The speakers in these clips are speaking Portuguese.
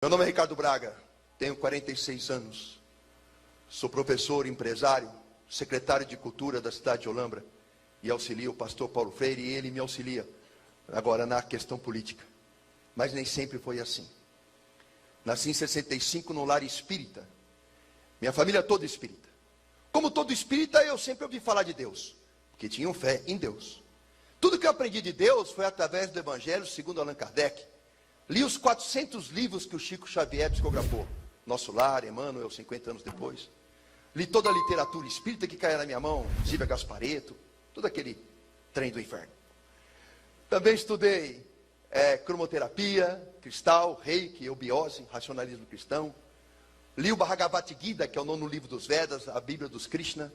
Meu nome é Ricardo Braga, tenho 46 anos, sou professor, empresário, secretário de Cultura da cidade de Olambra e auxilio o pastor Paulo Freire, e ele me auxilia agora na questão política. Mas nem sempre foi assim. Nasci em 65 no lar espírita, minha família toda espírita. Como todo espírita, eu sempre ouvi falar de Deus, porque tinham fé em Deus. Tudo que eu aprendi de Deus foi através do Evangelho segundo Allan Kardec. Li os 400 livros que o Chico Xavier psicografou. Nosso Lar, Emmanuel, 50 anos depois. Li toda a literatura espírita que caia na minha mão, Zíbia Gasparetto, todo aquele trem do inferno. Também estudei cromoterapia, cristal, reiki, eubiose, racionalismo cristão. Li o Bhagavad Gita, que é o 9º livro dos Vedas, a Bíblia dos Krishna.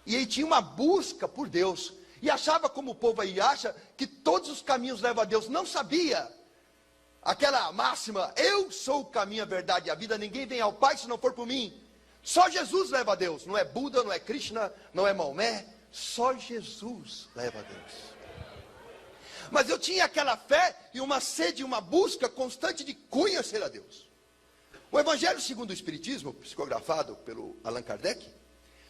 E aí tinha uma busca por Deus. E achava, como o povo aí acha, que todos os caminhos levam a Deus. Não sabia. Aquela máxima, eu sou o caminho, a verdade e a vida, ninguém vem ao Pai se não for por mim. Só Jesus leva a Deus, não é Buda, não é Krishna, não é Maomé, só Jesus leva a Deus. Mas eu tinha aquela fé e uma sede, uma busca constante de conhecer a Deus. O Evangelho segundo o Espiritismo, psicografado pelo Allan Kardec,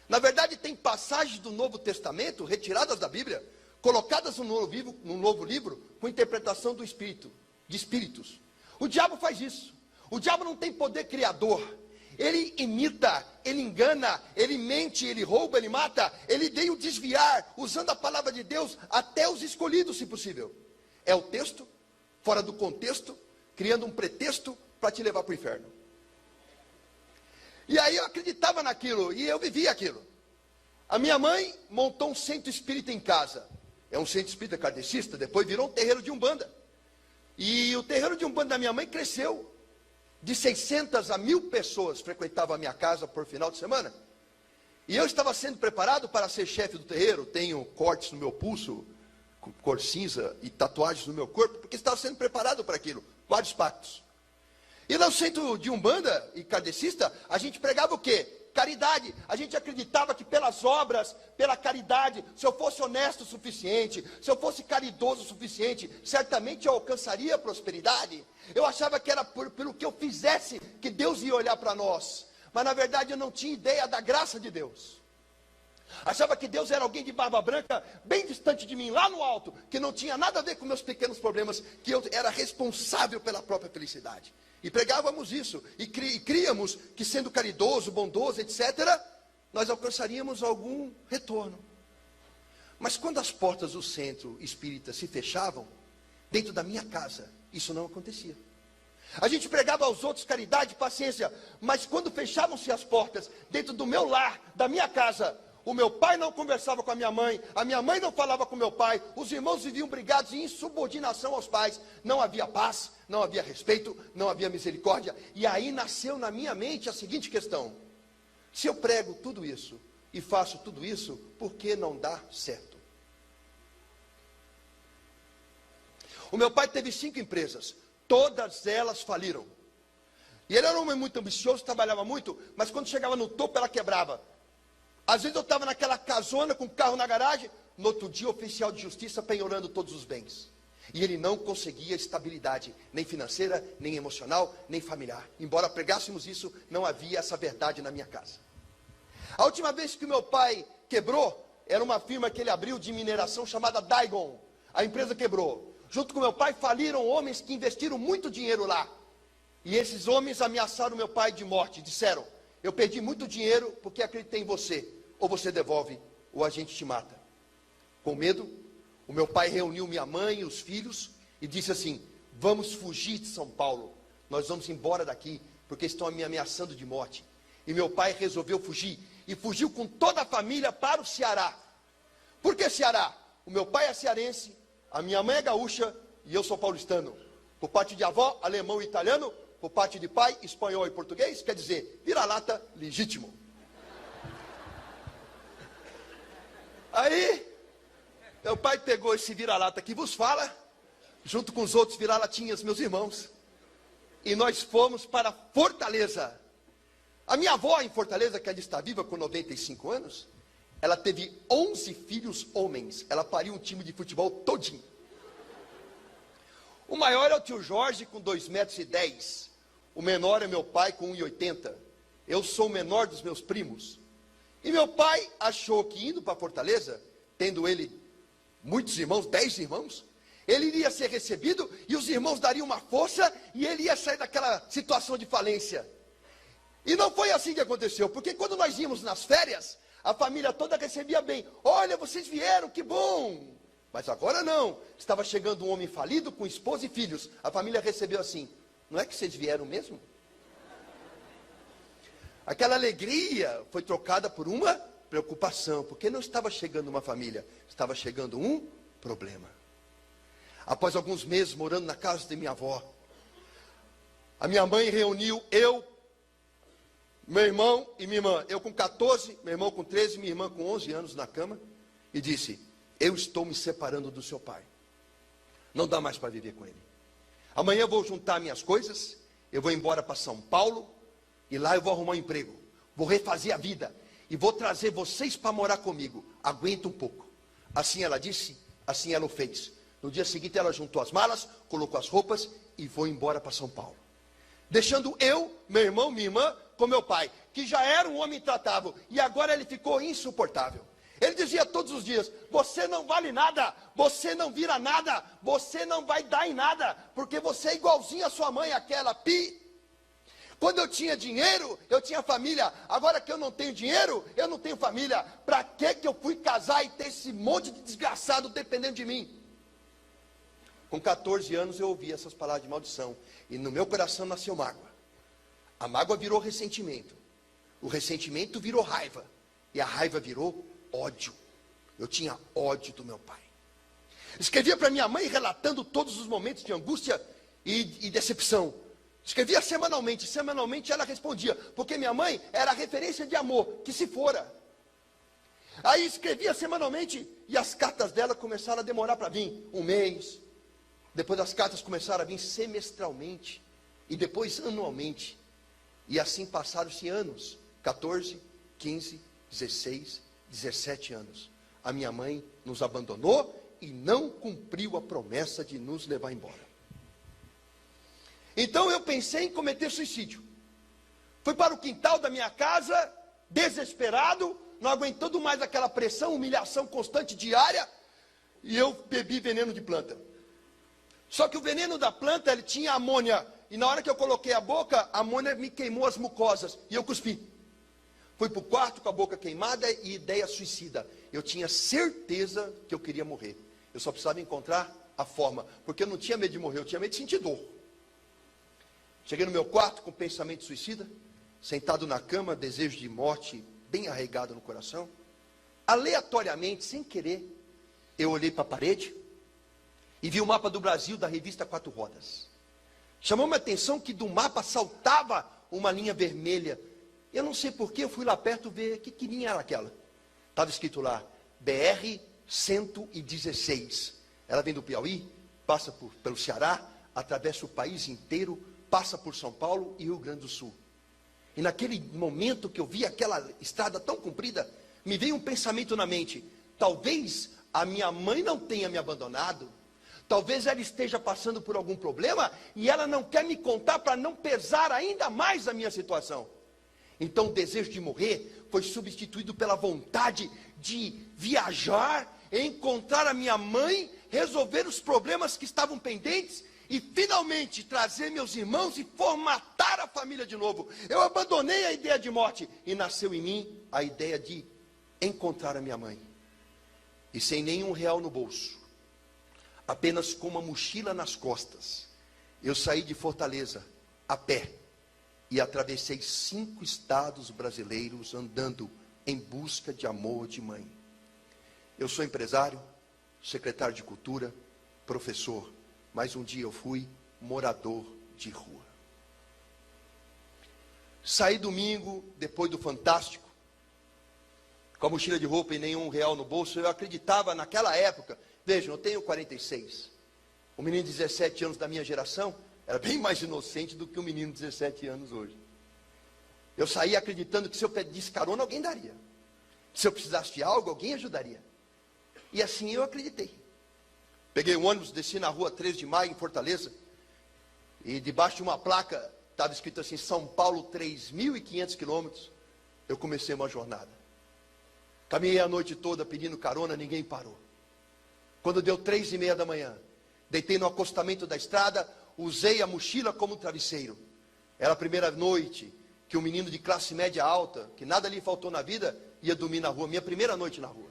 na verdade tem passagens do Novo Testamento, retiradas da Bíblia, colocadas num novo livro, com interpretação do Espírito. De espíritos. O diabo faz isso. O diabo não tem poder criador. Ele imita, ele engana, ele mente, ele rouba, ele mata. Ele veio desviar, usando a palavra de Deus, até os escolhidos, se possível. É o texto, fora do contexto, criando um pretexto para te levar para o inferno. E aí eu acreditava naquilo, e eu vivia aquilo. A minha mãe montou um centro espírita em casa. É um centro espírita kardecista, depois virou um terreiro de Umbanda. E o terreiro de Umbanda da minha mãe cresceu. De 600 a 1000 pessoas frequentavam a minha casa por final de semana. E eu estava sendo preparado para ser chefe do terreiro. Tenho cortes no meu pulso, cor cinza e tatuagens no meu corpo, porque estava sendo preparado para aquilo. Vários pactos. E no centro de Umbanda e kardecista, a gente pregava o quê? Caridade. A gente acreditava que pelas obras, pela caridade, se eu fosse honesto o suficiente, se eu fosse caridoso o suficiente, certamente eu alcançaria a prosperidade. Eu achava que era pelo que eu fizesse que Deus ia olhar para nós. Mas na verdade eu não tinha ideia da graça de Deus. Achava que Deus era alguém de barba branca, bem distante de mim, lá no alto, que não tinha nada a ver com meus pequenos problemas, que eu era responsável pela própria felicidade. E pregávamos isso, e críamos que sendo caridoso, bondoso, etc., nós alcançaríamos algum retorno. Mas quando as portas do centro espírita se fechavam, dentro da minha casa, isso não acontecia. A gente pregava aos outros caridade, paciência, mas quando fechavam-se as portas, dentro do meu lar, da minha casa, o meu pai não conversava com a minha mãe não falava com meu pai, os irmãos viviam brigados em insubordinação aos pais, não havia paz, não havia respeito, não havia misericórdia. E aí nasceu na minha mente a seguinte questão: se eu prego tudo isso e faço tudo isso, por que não dá certo? O meu pai teve 5 empresas, todas elas faliram. E ele era um homem muito ambicioso, trabalhava muito, mas quando chegava no topo ela quebrava. Às vezes eu estava naquela casona com o carro na garagem, no outro dia o oficial de justiça penhorando todos os bens. E ele não conseguia estabilidade, nem financeira, nem emocional, nem familiar. Embora pregássemos isso, não havia essa verdade na minha casa. A última vez que o meu pai quebrou, era uma firma que ele abriu de mineração chamada Daigon. A empresa quebrou. Junto com meu pai faliram homens que investiram muito dinheiro lá. E esses homens ameaçaram meu pai de morte, disseram: eu perdi muito dinheiro porque acreditei em você. Ou você devolve, ou a gente te mata. Com medo, o meu pai reuniu minha mãe e os filhos e disse assim: vamos fugir de São Paulo. Nós vamos embora daqui, porque estão me ameaçando de morte. E meu pai resolveu fugir. E fugiu com toda a família para o Ceará. Por que Ceará? O meu pai é cearense, a minha mãe é gaúcha e eu sou paulistano. Por parte de avó, alemão e italiano. Por parte de pai, espanhol e português, quer dizer, vira-lata legítimo. Aí, meu pai pegou esse vira-lata que vos fala, junto com os outros vira-latinhas, meus irmãos, e nós fomos para Fortaleza. A minha avó em Fortaleza, que ainda está viva com 95 anos, ela teve 11 filhos homens, ela pariu um time de futebol todinho. O maior é o tio Jorge, com 2,10 m. O menor é meu pai com 1,80. Eu sou o menor dos meus primos. E meu pai achou que indo para Fortaleza, tendo ele muitos irmãos, 10 irmãos, ele iria ser recebido e os irmãos dariam uma força e ele ia sair daquela situação de falência. E não foi assim que aconteceu, porque quando nós íamos nas férias, a família toda recebia bem. Olha, vocês vieram, que bom! Mas agora não. Estava chegando um homem falido com esposa e filhos. A família recebeu assim: não é que vocês vieram mesmo? Aquela alegria foi trocada por uma preocupação, porque não estava chegando uma família, estava chegando um problema. Após alguns meses morando na casa de minha avó, a minha mãe reuniu eu, meu irmão e minha irmã. Eu com 14, meu irmão com 13, minha irmã com 11 anos na cama, e disse: eu estou me separando do seu pai. Não dá mais para viver com ele. Amanhã eu vou juntar minhas coisas, eu vou embora para São Paulo, e lá eu vou arrumar um emprego. Vou refazer a vida, e vou trazer vocês para morar comigo. Aguenta um pouco. Assim ela disse, assim ela o fez. No dia seguinte ela juntou as malas, colocou as roupas, e foi embora para São Paulo. Deixando eu, meu irmão, minha irmã, com meu pai, que já era um homem intratável, e agora ele ficou insuportável. Ele dizia todos os dias: você não vale nada, você não vira nada, você não vai dar em nada, porque você é igualzinho a sua mãe, aquela pi. Quando eu tinha dinheiro, eu tinha família. Agora que eu não tenho dinheiro, eu não tenho família. Para que eu fui casar e ter esse monte de desgraçado dependendo de mim? Com 14 anos eu ouvi essas palavras de maldição, e no meu coração nasceu mágoa. A mágoa virou ressentimento, o ressentimento virou raiva, e a raiva virou ódio. Eu tinha ódio do meu pai. Escrevia para minha mãe relatando todos os momentos de angústia e decepção. Escrevia semanalmente. Semanalmente ela respondia, porque minha mãe era a referência de amor que se fora. Aí escrevia semanalmente e as cartas dela começaram a demorar para vir. Um mês. Depois as cartas começaram a vir semestralmente e depois anualmente. E assim passaram-se anos. 14, 15, 16, 17 anos. A minha mãe nos abandonou e não cumpriu a promessa de nos levar embora. Então eu pensei em cometer suicídio. Fui para o quintal da minha casa, desesperado, não aguentando mais aquela pressão, humilhação constante diária, e eu bebi veneno de planta. Só que o veneno da planta, ele tinha amônia, e na hora que eu coloquei a boca, a amônia me queimou as mucosas, e eu cuspi. Fui para o quarto com a boca queimada e ideia suicida. Eu tinha certeza que eu queria morrer. Eu só precisava encontrar a forma, porque eu não tinha medo de morrer, eu tinha medo de sentir dor. Cheguei no meu quarto com pensamento suicida, sentado na cama, desejo de morte bem arraigado no coração. Aleatoriamente, sem querer, eu olhei para a parede e vi o mapa do Brasil da revista Quatro Rodas. Chamou-me a atenção que do mapa saltava uma linha vermelha. Eu não sei porquê, eu fui lá perto ver que linha era aquela. Estava escrito lá, BR-116. Ela vem do Piauí, passa pelo Ceará, atravessa o país inteiro, passa por São Paulo e Rio Grande do Sul. E naquele momento que eu vi aquela estrada tão comprida, me veio um pensamento na mente: talvez a minha mãe não tenha me abandonado, talvez ela esteja passando por algum problema e ela não quer me contar para não pesar ainda mais a minha situação. Então o desejo de morrer foi substituído pela vontade de viajar, encontrar a minha mãe, resolver os problemas que estavam pendentes e finalmente trazer meus irmãos e formatar a família de novo. Eu abandonei a ideia de morte e nasceu em mim a ideia de encontrar a minha mãe. E sem nenhum real no bolso, apenas com uma mochila nas costas, eu saí de Fortaleza a pé e atravessei 5 estados brasileiros andando em busca de amor de mãe. Eu sou empresário, secretário de cultura, professor, mas um dia eu fui morador de rua. Saí domingo, depois do Fantástico, com a mochila de roupa e nenhum real no bolso. Eu acreditava naquela época, vejam, eu tenho 46. O menino de 17 anos da minha geração era bem mais inocente do que o menino de 17 anos hoje. Eu saí acreditando que se eu pedisse carona, alguém daria. Se eu precisasse de algo, alguém ajudaria. E assim eu acreditei. Peguei um ônibus, desci na rua 13 de Maio, em Fortaleza, e debaixo de uma placa estava escrito assim, São Paulo, 3.500 quilômetros, eu comecei uma jornada. Caminhei a noite toda pedindo carona, ninguém parou. Quando deu 3:30 da manhã, deitei no acostamento da estrada, usei a mochila como travesseiro. Era a primeira noite que um menino de classe média alta, que nada lhe faltou na vida, ia dormir na rua. Minha primeira noite na rua.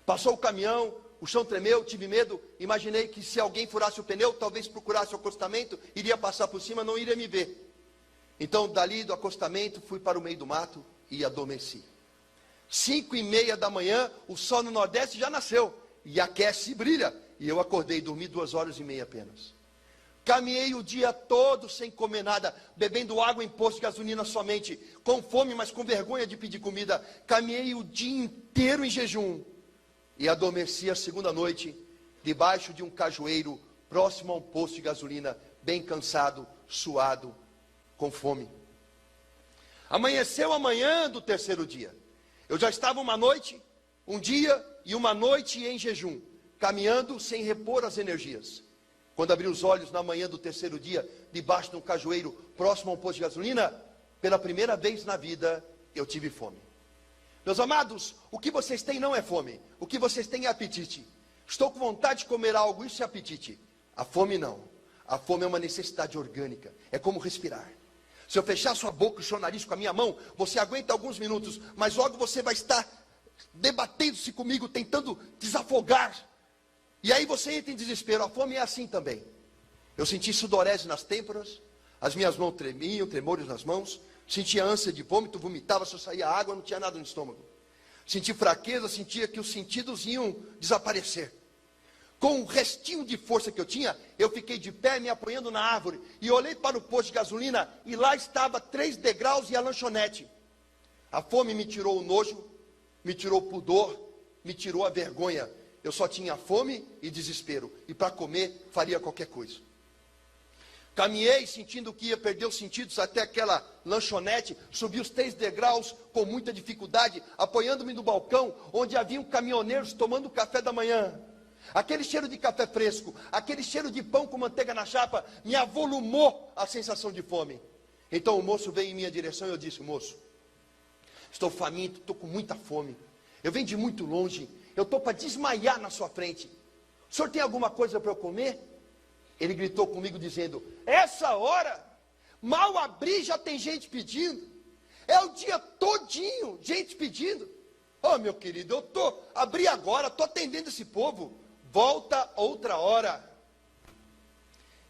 Passou o caminhão, o chão tremeu, tive medo. Imaginei que se alguém furasse o pneu, talvez procurasse o acostamento, iria passar por cima, não iria me ver. Então, dali do acostamento, fui para o meio do mato e adormeci. 5:30 da manhã, o sol no Nordeste já nasceu. E aquece e brilha. E eu acordei, dormi 2h30 apenas. Caminhei o dia todo sem comer nada, bebendo água em posto de gasolina somente, com fome, mas com vergonha de pedir comida. Caminhei o dia inteiro em jejum. E adormeci a segunda noite, debaixo de um cajueiro, próximo a um posto de gasolina, bem cansado, suado, com fome. Amanheceu a manhã do terceiro dia. Eu já estava uma noite, um dia e uma noite em jejum, caminhando sem repor as energias. Quando abri os olhos na manhã do terceiro dia, debaixo de um cajueiro, próximo a um posto de gasolina, pela primeira vez na vida, eu tive fome. Meus amados, o que vocês têm não é fome, o que vocês têm é apetite. Estou com vontade de comer algo, isso é apetite. A fome não. A fome é uma necessidade orgânica, é como respirar. Se eu fechar sua boca e o seu nariz com a minha mão, você aguenta alguns minutos, mas logo você vai estar debatendo-se comigo, tentando desafogar. E aí você entra em desespero. A fome é assim também. Eu senti sudorese nas têmporas, as minhas mãos tremiam, tremores nas mãos, sentia ânsia de vômito, vomitava, só saía água, não tinha nada no estômago. Senti fraqueza, sentia que os sentidos iam desaparecer. Com o restinho de força que eu tinha, eu fiquei de pé, me apoiando na árvore, e olhei para o posto de gasolina, e lá estava 3 degraus e a lanchonete. A fome me tirou o nojo, me tirou o pudor, me tirou a vergonha. Eu só tinha fome e desespero, e para comer faria qualquer coisa. Caminhei sentindo que ia perder os sentidos até aquela lanchonete, subi os 3 degraus com muita dificuldade, apoiando-me no balcão, onde haviam caminhoneiros tomando café da manhã. Aquele cheiro de café fresco, aquele cheiro de pão com manteiga na chapa, me avolumou a sensação de fome. Então o moço veio em minha direção e eu disse, moço, estou faminto, estou com muita fome, eu venho de muito longe, eu estou para desmaiar na sua frente. O senhor tem alguma coisa para eu comer? Ele gritou comigo dizendo, essa hora, mal abri já tem gente pedindo. É o dia todinho, gente pedindo. Oh meu querido, abri agora, estou atendendo esse povo. Volta outra hora.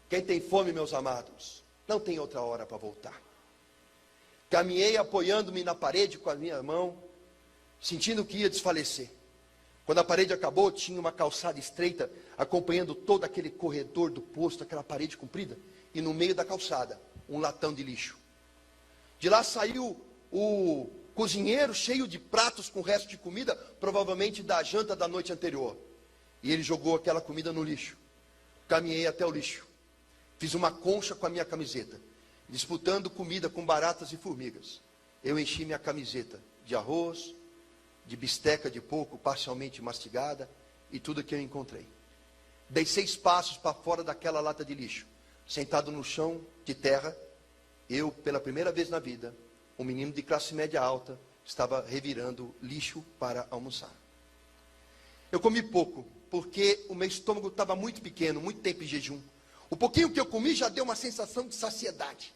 Quem tem fome, meus amados, não tem outra hora para voltar. Caminhei apoiando-me na parede com a minha mão, sentindo que ia desfalecer. Quando a parede acabou, tinha uma calçada estreita, acompanhando todo aquele corredor do posto, aquela parede comprida, e no meio da calçada, um latão de lixo. De lá saiu o cozinheiro cheio de pratos com resto de comida, provavelmente da janta da noite anterior. E ele jogou aquela comida no lixo. Caminhei até o lixo. Fiz uma concha com a minha camiseta, disputando comida com baratas e formigas. Eu enchi minha camiseta de arroz, de bisteca de porco parcialmente mastigada e tudo que eu encontrei. Dei 6 passos para fora daquela lata de lixo. Sentado no chão de terra, eu, pela primeira vez na vida, um menino de classe média alta, estava revirando lixo para almoçar. Eu comi pouco, porque o meu estômago estava muito pequeno, muito tempo em jejum. O pouquinho que eu comi já deu uma sensação de saciedade.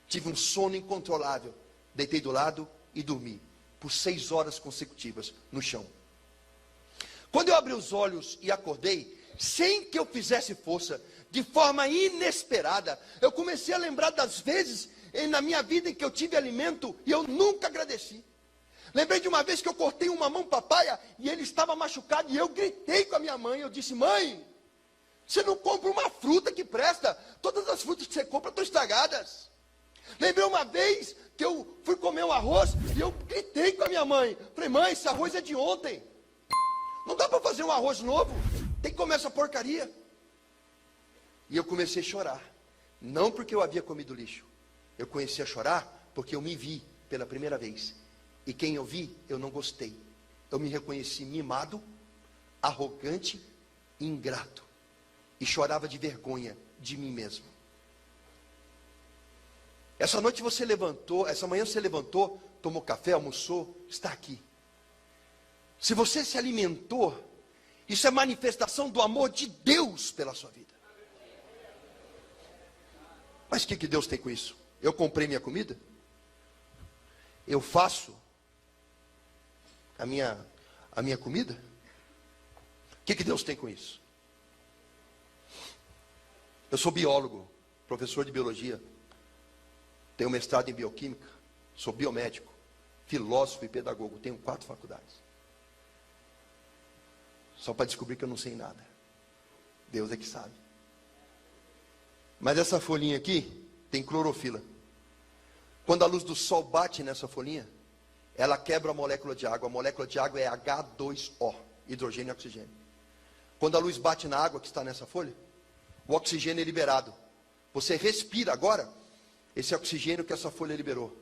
Tive um sono incontrolável. Deitei do lado e dormi, por 6 horas consecutivas, no chão. Quando eu abri os olhos e acordei, sem que eu fizesse força, de forma inesperada, eu comecei a lembrar das vezes na minha vida em que eu tive alimento e eu nunca agradeci. Lembrei de uma vez que eu cortei um mamão papaya e ele estava machucado e eu gritei com a minha mãe. Eu disse, mãe, você não compra uma fruta que presta. Todas as frutas que você compra estão estragadas. Lembrei uma vez que eu fui comer um arroz e eu gritei com a minha mãe. Falei, mãe, esse arroz é de ontem. Não dá para fazer um arroz novo. Tem que comer essa porcaria. E eu comecei a chorar. Não porque eu havia comido lixo. Eu comecei a chorar porque eu me vi pela primeira vez. E quem eu vi, eu não gostei. Eu me reconheci mimado, arrogante, ingrato. E chorava de vergonha de mim mesmo. Essa noite você levantou, essa manhã você levantou, tomou café, almoçou, está aqui. Se você se alimentou, isso é manifestação do amor de Deus pela sua vida. Mas o que Deus tem com isso? Eu comprei minha comida? Eu faço a minha comida? O que Deus tem com isso? Eu sou biólogo, professor de biologia, tenho mestrado em bioquímica, sou biomédico, filósofo e pedagogo, tenho 4 faculdades. Só para descobrir que eu não sei nada. Deus é que sabe. Mas essa folhinha aqui tem clorofila. Quando a luz do sol bate nessa folhinha, ela quebra a molécula de água. A molécula de água é H2O, hidrogênio e oxigênio. Quando a luz bate na água que está nessa folha, o oxigênio é liberado. Você respira agora esse oxigênio que essa folha liberou.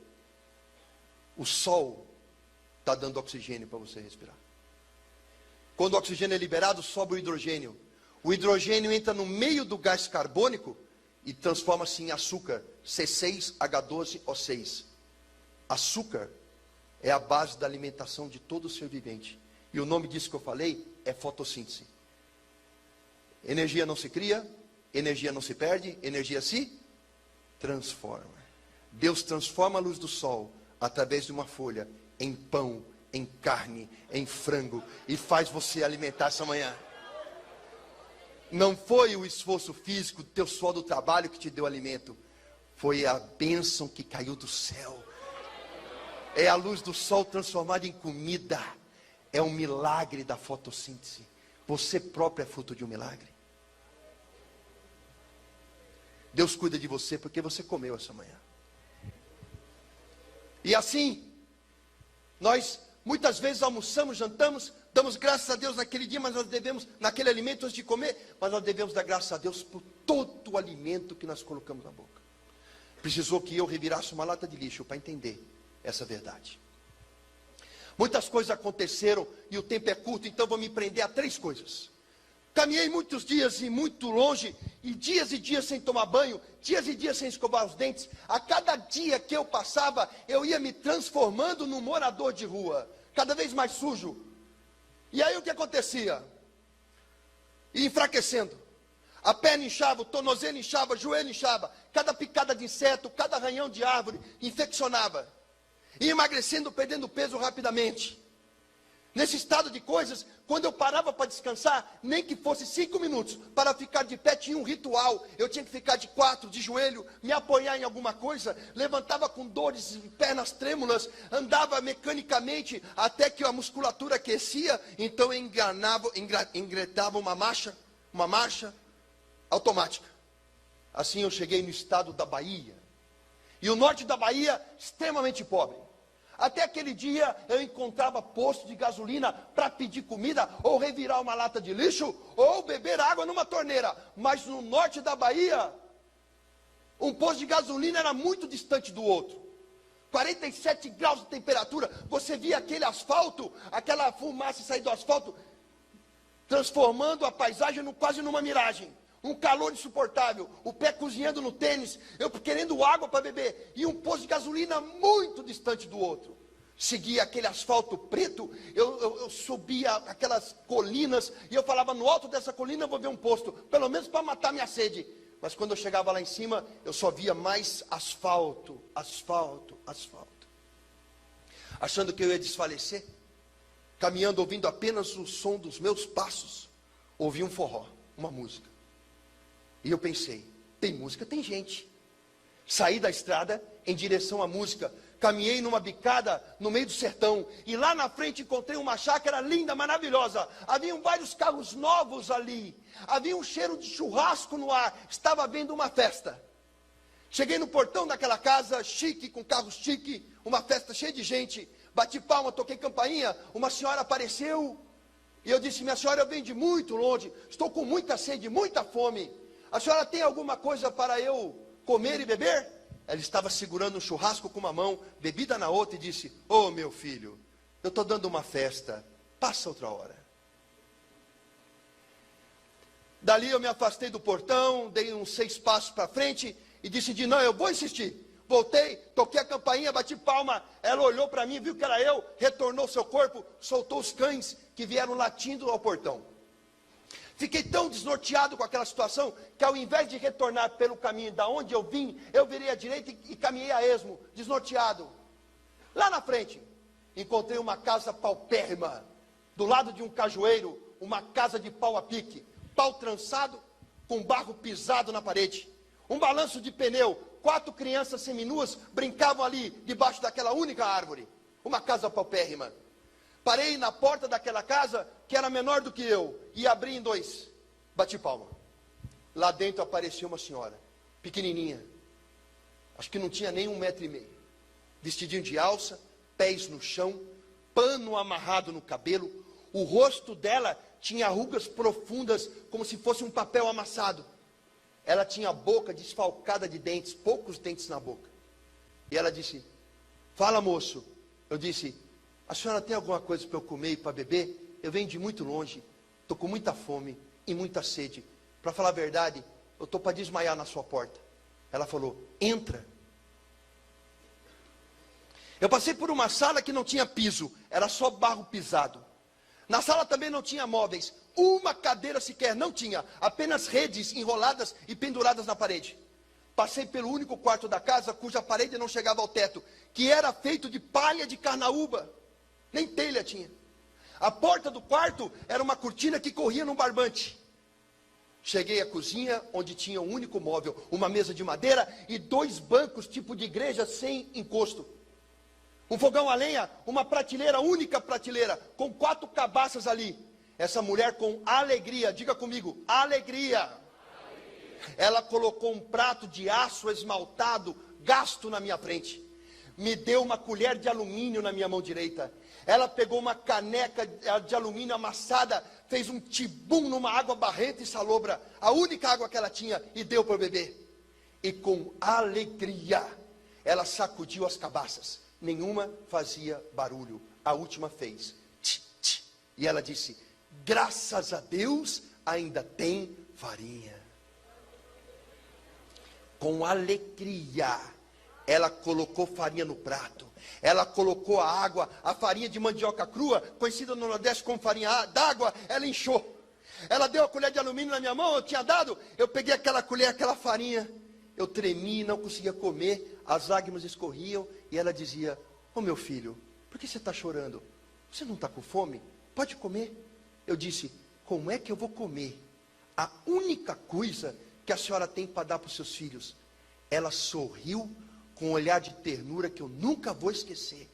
O sol está dando oxigênio para você respirar. Quando o oxigênio é liberado, sobe o hidrogênio. O hidrogênio entra no meio do gás carbônico e transforma-se em açúcar, C6H12O6. Açúcar é a base da alimentação de todo ser vivente. E o nome disso que eu falei é fotossíntese. Energia não se cria, energia não se perde, energia se transforma. Deus transforma a luz do sol através de uma folha em pão, em carne, em frango, e faz você alimentar essa manhã. Não foi o esforço físico, o teu suor do trabalho que te deu alimento. Foi a bênção que caiu do céu. É a luz do sol transformada em comida. É um milagre da fotossíntese. Você próprio é fruto de um milagre. Deus cuida de você porque você comeu essa manhã. E assim, nós muitas vezes almoçamos, jantamos, damos graças a Deus naquele dia, mas nós devemos, naquele alimento antes de comer, mas nós devemos dar graças a Deus por todo o alimento que nós colocamos na boca. Precisou que eu revirasse uma lata de lixo para entender essa verdade. Muitas coisas aconteceram e o tempo é curto, então vou me prender a 3 coisas. Caminhei muitos dias e muito longe, e dias sem tomar banho, dias e dias sem escovar os dentes. A cada dia que eu passava, eu ia me transformando num morador de rua, cada vez mais sujo. E aí o que acontecia? Ia enfraquecendo. A perna inchava, o tornozelo inchava, o joelho inchava. Cada picada de inseto, cada arranhão de árvore infeccionava. Ia emagrecendo, perdendo peso rapidamente. Nesse estado de coisas, quando eu parava para descansar, nem que fosse 5 minutos, para ficar de pé, tinha um ritual. Eu tinha que ficar de 4, de joelho, me apoiar em alguma coisa, levantava com dores, pernas trêmulas, andava mecanicamente até que a musculatura aquecia, então eu engretava uma marcha automática. Assim eu cheguei no estado da Bahia. E o norte da Bahia, extremamente pobre. Até aquele dia eu encontrava posto de gasolina para pedir comida, ou revirar uma lata de lixo, ou beber água numa torneira. Mas no norte da Bahia, um posto de gasolina era muito distante do outro. 47 graus de temperatura, você via aquele asfalto, aquela fumaça sair do asfalto, transformando a paisagem quase numa miragem. Um calor insuportável, o pé cozinhando no tênis, eu querendo água para beber, e um posto de gasolina muito distante do outro. Seguia aquele asfalto preto, eu subia aquelas colinas, e eu falava, no alto dessa colina eu vou ver um posto, pelo menos para matar minha sede. Mas quando eu chegava lá em cima, eu só via mais asfalto, asfalto, asfalto. Achando que eu ia desfalecer, caminhando, ouvindo apenas o som dos meus passos, ouvi um forró, uma música. E eu pensei, tem música, tem gente. Saí da estrada em direção à música. Caminhei numa bicada no meio do sertão. E lá na frente encontrei uma chácara linda, maravilhosa. Haviam vários carros novos ali. Havia um cheiro de churrasco no ar. Estava havendo uma festa. Cheguei no portão daquela casa, chique, com carros chique. Uma festa cheia de gente. Bati palma, toquei campainha. Uma senhora apareceu. E eu disse, minha senhora, eu venho de muito longe. Estou com muita sede, muita fome. A senhora tem alguma coisa para eu comer e beber? Ela estava segurando um churrasco com uma mão, bebida na outra, e disse, ô meu filho, eu estou dando uma festa, passa outra hora. Dali eu me afastei do portão, dei uns 6 passos para frente, e decidi, não, eu vou insistir. Voltei, toquei a campainha, bati palma. Ela olhou para mim, viu que era eu, retornou seu corpo, soltou os cães que vieram latindo ao portão. Fiquei tão desnorteado com aquela situação, que ao invés de retornar pelo caminho da onde eu vim, eu virei à direita e caminhei a esmo, desnorteado. Lá na frente, encontrei uma casa paupérrima, do lado de um cajueiro, uma casa de pau a pique, pau trançado, com barro pisado na parede, um balanço de pneu, 4 crianças seminuas brincavam ali, debaixo daquela única árvore, uma casa paupérrima. Parei na porta daquela casa, que era menor do que eu, e abri em 2, bati palma. Lá dentro apareceu uma senhora, pequenininha, acho que não tinha nem 1,5 metro, vestidinho de alça, pés no chão, pano amarrado no cabelo, o rosto dela tinha rugas profundas, como se fosse um papel amassado. Ela tinha a boca desfalcada de dentes, poucos dentes na boca. E ela disse: fala, moço. Eu disse: a senhora tem alguma coisa para eu comer e para beber? Eu venho de muito longe, estou com muita fome e muita sede. Para falar a verdade, eu estou para desmaiar na sua porta. Ela falou: entra. Eu passei por uma sala que não tinha piso, era só barro pisado. Na sala também não tinha móveis, uma cadeira sequer não tinha, apenas redes enroladas e penduradas na parede. Passei pelo único quarto da casa cuja parede não chegava ao teto, que era feito de palha de carnaúba, nem telha tinha. A porta do quarto era uma cortina que corria num barbante. Cheguei à cozinha, onde tinha um único móvel, uma mesa de madeira e 2 bancos tipo de igreja sem encosto. Um fogão a lenha, uma prateleira, única prateleira, com 4 cabaças ali. Essa mulher com alegria, diga comigo, alegria. Ela colocou um prato de aço esmaltado, gasto na minha frente. Me deu uma colher de alumínio na minha mão direita. Ela pegou uma caneca de alumínio amassada, fez um tibum numa água barrenta e salobra, a única água que ela tinha, e deu para eu beber. E com alegria, ela sacudiu as cabaças. Nenhuma fazia barulho. A última fez. Tch, tch. E ela disse: graças a Deus, ainda tem farinha. Com alegria, ela colocou farinha no prato. Ela colocou a água, a farinha de mandioca crua, conhecida no Nordeste como farinha d'água, ela inchou. Ela deu a colher de alumínio na minha mão, eu tinha dado, eu peguei aquela colher, aquela farinha. Eu tremi, não conseguia comer, as lágrimas escorriam, e ela dizia: ô meu filho, por que você está chorando? Você não está com fome? Pode comer. Eu disse: como é que eu vou comer a única coisa que a senhora tem para dar para os seus filhos? Ela sorriu com um olhar de ternura que eu nunca vou esquecer,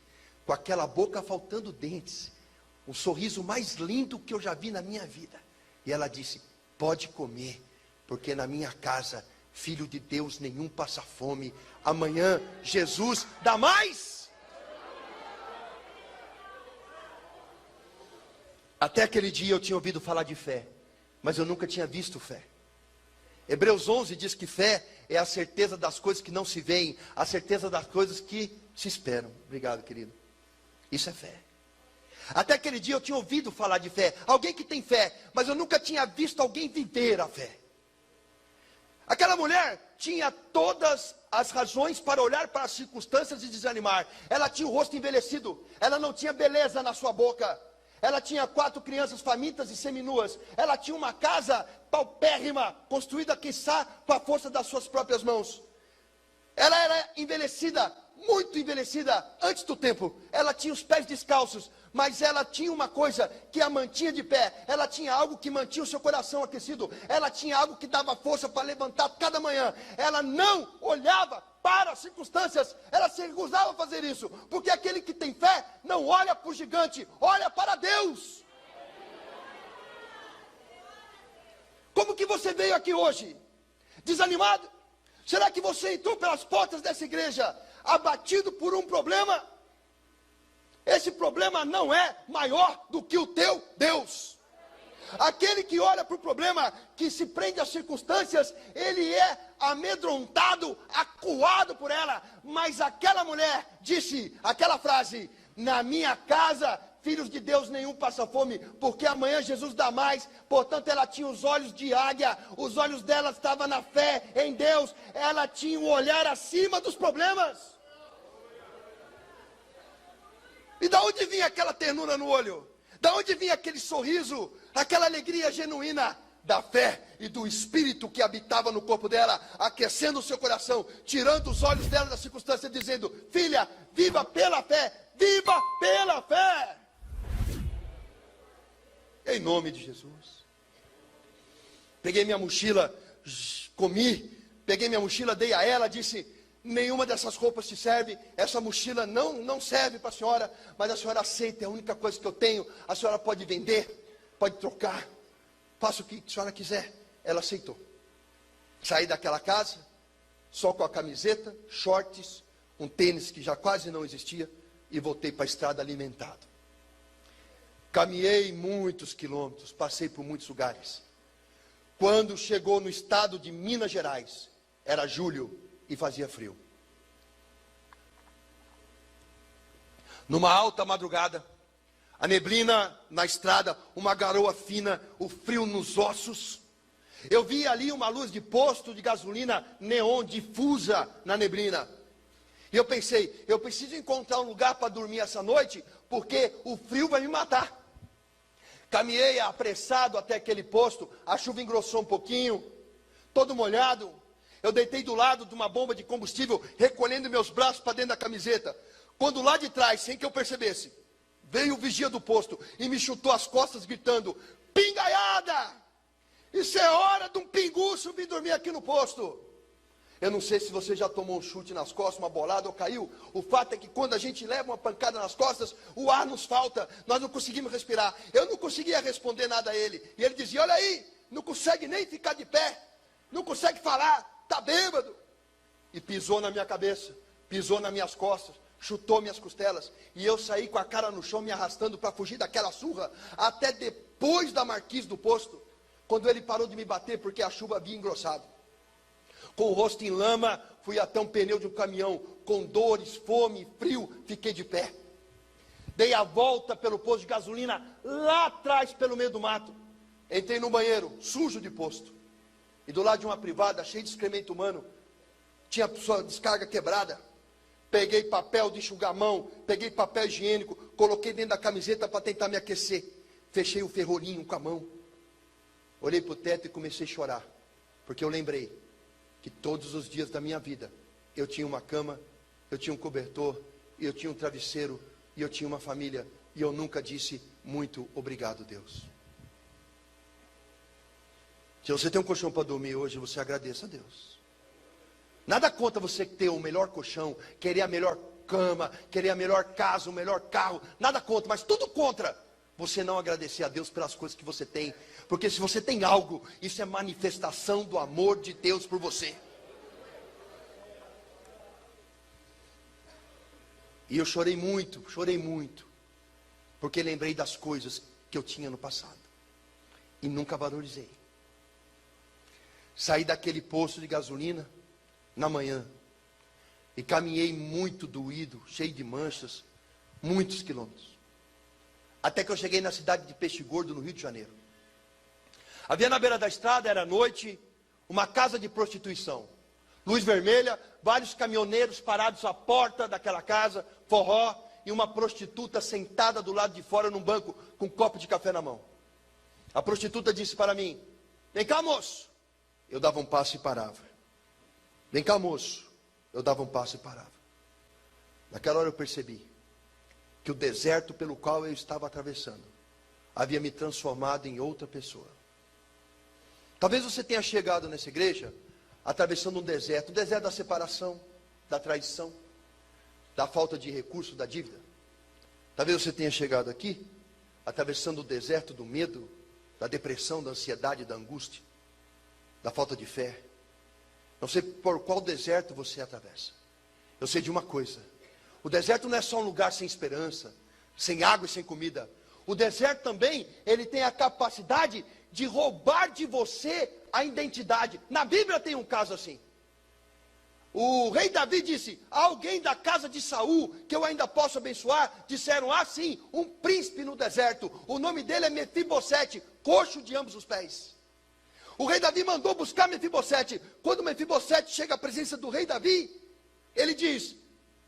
com aquela boca faltando dentes, o sorriso mais lindo que eu já vi na minha vida. E ela disse: pode comer, porque na minha casa, filho de Deus nenhum passa fome. Amanhã Jesus dá mais. Até aquele dia eu tinha ouvido falar de fé, mas eu nunca tinha visto fé. Hebreus 11 diz que fé é a certeza das coisas que não se veem, a certeza das coisas que se esperam. Obrigado, querido. Isso é fé. Até aquele dia eu tinha ouvido falar de fé, alguém que tem fé, mas eu nunca tinha visto alguém viver a fé. Aquela mulher tinha todas as razões para olhar para as circunstâncias e desanimar. Ela tinha o rosto envelhecido, ela não tinha beleza na sua boca. Ela tinha 4 crianças famintas e seminuas. Ela tinha uma casa paupérrima, construída, quiçá, com a força das suas próprias mãos. Ela era envelhecida, muito envelhecida, antes do tempo. Ela tinha os pés descalços, mas ela tinha uma coisa que a mantinha de pé. Ela tinha algo que mantinha o seu coração aquecido. Ela tinha algo que dava força para levantar cada manhã. Ela não olhava para as circunstâncias, ela se recusava a fazer isso, porque aquele que tem fé não olha para o gigante, olha para Deus. Como que você veio aqui hoje? Desanimado? Será que você entrou pelas portas dessa igreja abatido por um problema? Esse problema não é maior do que o teu Deus. Aquele que olha para o problema, que se prende às circunstâncias, ele é amedrontado, acuado por ela. Mas aquela mulher disse aquela frase: na minha casa, filhos de Deus nenhum passa fome, porque amanhã Jesus dá mais. Portanto, ela tinha os olhos de águia, os olhos dela estavam na fé em Deus, ela tinha um olhar acima dos problemas. E da onde vinha aquela ternura no olho? Da onde vinha aquele sorriso, aquela alegria genuína? Da fé e do Espírito que habitava no corpo dela, aquecendo o seu coração, tirando os olhos dela da circunstância, dizendo: filha, viva pela fé, viva pela fé. Em nome de Jesus. Peguei minha mochila, comi, peguei minha mochila, dei a ela, disse: nenhuma dessas roupas te serve, essa mochila não serve para a senhora, mas a senhora aceita, é a única coisa que eu tenho, a senhora pode vender, pode trocar, faça o que a senhora quiser. Ela aceitou. Saí daquela casa, só com a camiseta, shorts, um tênis que já quase não existia, e voltei para a estrada alimentado. Caminhei muitos quilômetros, passei por muitos lugares. Quando chegou no estado de Minas Gerais, era julho e fazia frio. Numa alta madrugada, a neblina na estrada, uma garoa fina, o frio nos ossos. Eu vi ali uma luz de posto de gasolina neon difusa na neblina. E eu pensei, eu preciso encontrar um lugar para dormir essa noite, porque o frio vai me matar. Caminhei apressado até aquele posto, a chuva engrossou um pouquinho, todo molhado. Eu deitei do lado de uma bomba de combustível, recolhendo meus braços para dentro da camiseta. Quando lá de trás, sem que eu percebesse, veio o vigia do posto e me chutou as costas gritando: pingaiada! Isso é hora de um pinguço vir dormir aqui no posto. Eu não sei se você já tomou um chute nas costas, uma bolada ou caiu. O fato é que quando a gente leva uma pancada nas costas, o ar nos falta, nós não conseguimos respirar. Eu não conseguia responder nada a ele. E ele dizia: olha aí, não consegue nem ficar de pé, não consegue falar, está bêbado. E pisou na minha cabeça, pisou nas minhas costas, chutou minhas costelas. E eu saí com a cara no chão, me arrastando para fugir daquela surra, até depois da marquise do posto, quando ele parou de me bater, porque a chuva havia engrossado. Com o rosto em lama, fui até um pneu de um caminhão, com dores, fome, frio, fiquei de pé. Dei a volta pelo posto de gasolina, lá atrás, pelo meio do mato. Entrei no banheiro, sujo de posto. E do lado de uma privada, cheia de excremento humano, tinha sua descarga quebrada. Peguei papel de enxugar a mão, peguei papel higiênico, coloquei dentro da camiseta para tentar me aquecer. Fechei o ferrolhinho com a mão. Olhei para o teto e comecei a chorar, porque eu lembrei que todos os dias da minha vida, eu tinha uma cama, eu tinha um cobertor, e eu tinha um travesseiro, e eu tinha uma família, e eu nunca disse muito obrigado, Deus. Se você tem um colchão para dormir hoje, você agradeça a Deus. Nada contra você ter o melhor colchão, querer a melhor cama, querer a melhor casa, o melhor carro, nada contra, mas tudo contra você não agradecer a Deus pelas coisas que você tem. Porque se você tem algo, isso é manifestação do amor de Deus por você. E eu chorei muito, porque lembrei das coisas que eu tinha no passado e nunca valorizei. Saí daquele posto de gasolina na manhã e caminhei muito doído, cheio de manchas, muitos quilômetros. Até que eu cheguei na cidade de Peixe Gordo, no Rio de Janeiro. Havia na beira da estrada, era noite, uma casa de prostituição. Luz vermelha, vários caminhoneiros parados à porta daquela casa, forró, e uma prostituta sentada do lado de fora num banco, com um copo de café na mão. A prostituta disse para mim: vem cá, moço. Eu dava um passo e parava. Vem cá, moço. Eu dava um passo e parava. Naquela hora eu percebi que o deserto pelo qual eu estava atravessando havia me transformado em outra pessoa. Talvez você tenha chegado nessa igreja atravessando um deserto da separação, da traição, da falta de recurso, da dívida. Talvez você tenha chegado aqui atravessando o deserto do medo, da depressão, da ansiedade, da angústia, da falta de fé. Não sei por qual deserto você atravessa. Eu sei de uma coisa: o deserto não é só um lugar sem esperança, sem água e sem comida. O deserto também, ele tem a capacidade de roubar de você a identidade. Na Bíblia tem um caso assim. O rei Davi disse: alguém da casa de Saul que eu ainda posso abençoar? Disseram: ah, sim, um príncipe no deserto. O nome dele é Mefibosete, coxo de ambos os pés. O rei Davi mandou buscar Mefibosete. Quando Mefibosete chega à presença do rei Davi, ele diz: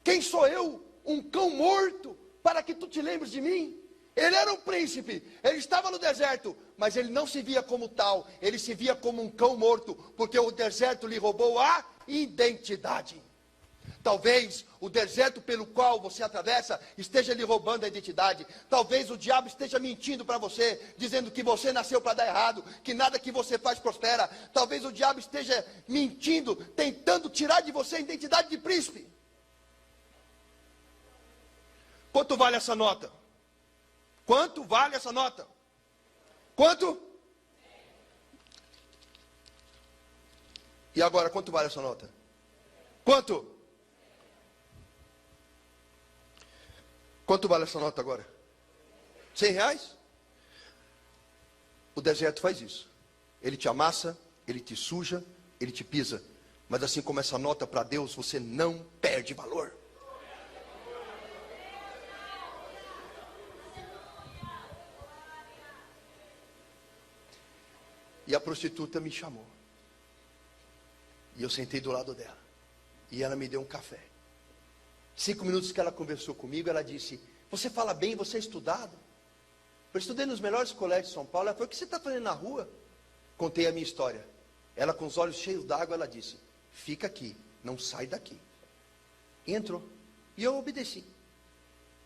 quem sou eu, um cão morto, para que tu te lembres de mim? Ele era um príncipe, ele estava no deserto, mas ele não se via como tal, ele se via como um cão morto, porque o deserto lhe roubou a identidade. Talvez o deserto pelo qual você atravessa esteja lhe roubando a identidade. Talvez o diabo esteja mentindo para você, dizendo que você nasceu para dar errado, que nada que você faz prospera. Talvez o diabo esteja mentindo, tentando tirar de você a identidade de príncipe. Quanto vale essa nota? Quanto vale essa nota? Quanto? E agora, quanto vale essa nota? Quanto? Quanto vale essa nota agora? R$100? O deserto faz isso. Ele te amassa, ele te suja, ele te pisa. Mas assim como essa nota para Deus, você não perde valor. E a prostituta me chamou. E eu sentei do lado dela. E ela me deu um café. 5 minutos que ela conversou comigo, ela disse: você fala bem, você é estudado? Eu estudei nos melhores colégios de São Paulo. Ela falou: o que você está fazendo na rua? Contei a minha história. Ela, com os olhos cheios d'água, ela disse: fica aqui, não sai daqui. E entrou. E eu obedeci.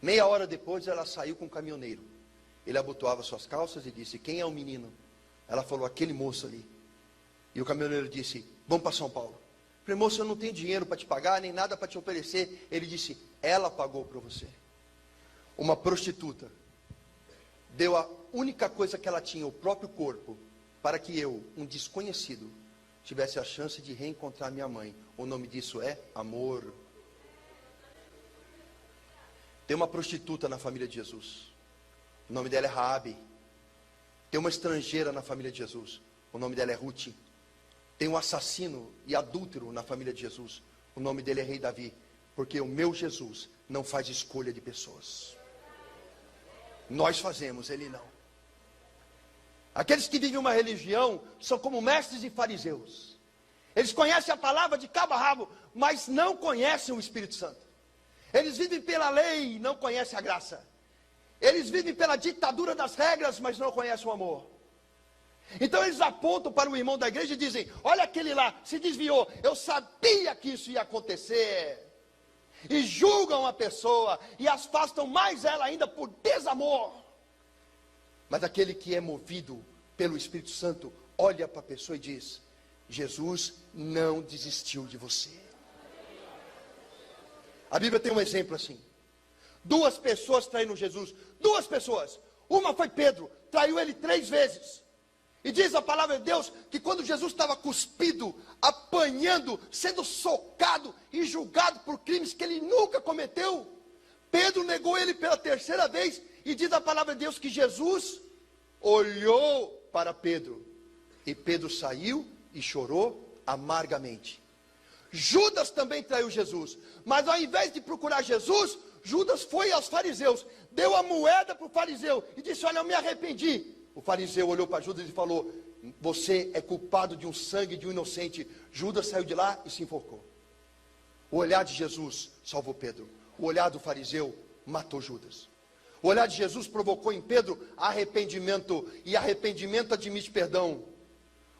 Meia hora depois, ela saiu com o caminhoneiro. Ele abotoava suas calças e disse: quem é o menino? Ela falou: aquele moço ali. E o caminhoneiro disse: vamos para São Paulo. Eu falei: moço, eu não tenho dinheiro para te pagar, nem nada para te oferecer. Ele disse: ela pagou para você. Uma prostituta deu a única coisa que ela tinha, o próprio corpo, para que eu, um desconhecido, tivesse a chance de reencontrar minha mãe. O nome disso é amor. Tem uma prostituta na família de Jesus. O nome dela é Raabe. Tem uma estrangeira na família de Jesus. O nome dela é Ruth. Tem um assassino e adúltero na família de Jesus. O nome dele é Rei Davi. Porque o meu Jesus não faz escolha de pessoas. Nós fazemos, ele não. Aqueles que vivem uma religião são como mestres e fariseus. Eles conhecem a palavra de cabo a rabo, mas não conhecem o Espírito Santo. Eles vivem pela lei e não conhecem a graça. Eles vivem pela ditadura das regras, mas não conhecem o amor. Então eles apontam para o irmão da igreja e dizem: olha aquele lá, se desviou, eu sabia que isso ia acontecer. E julgam a pessoa e afastam mais ela ainda por desamor. Mas aquele que é movido pelo Espírito Santo olha para a pessoa e diz: Jesus não desistiu de você. A Bíblia tem um exemplo assim. 2 pessoas traíram Jesus. 2 pessoas. Uma foi Pedro, traiu ele 3 vezes. E diz a palavra de Deus que quando Jesus estava cuspido, apanhando, sendo socado e julgado por crimes que ele nunca cometeu, Pedro negou ele pela 3ª vez. E diz a palavra de Deus que Jesus olhou para Pedro. E Pedro saiu e chorou amargamente. Judas também traiu Jesus. Mas ao invés de procurar Jesus, Judas foi aos fariseus, deu a moeda para o fariseu e disse: olha, eu me arrependi. O fariseu olhou para Judas e falou: você é culpado de um sangue de um inocente. Judas saiu de lá e se enforcou. O olhar de Jesus salvou Pedro. O olhar do fariseu matou Judas. O olhar de Jesus provocou em Pedro arrependimento, e arrependimento admite perdão.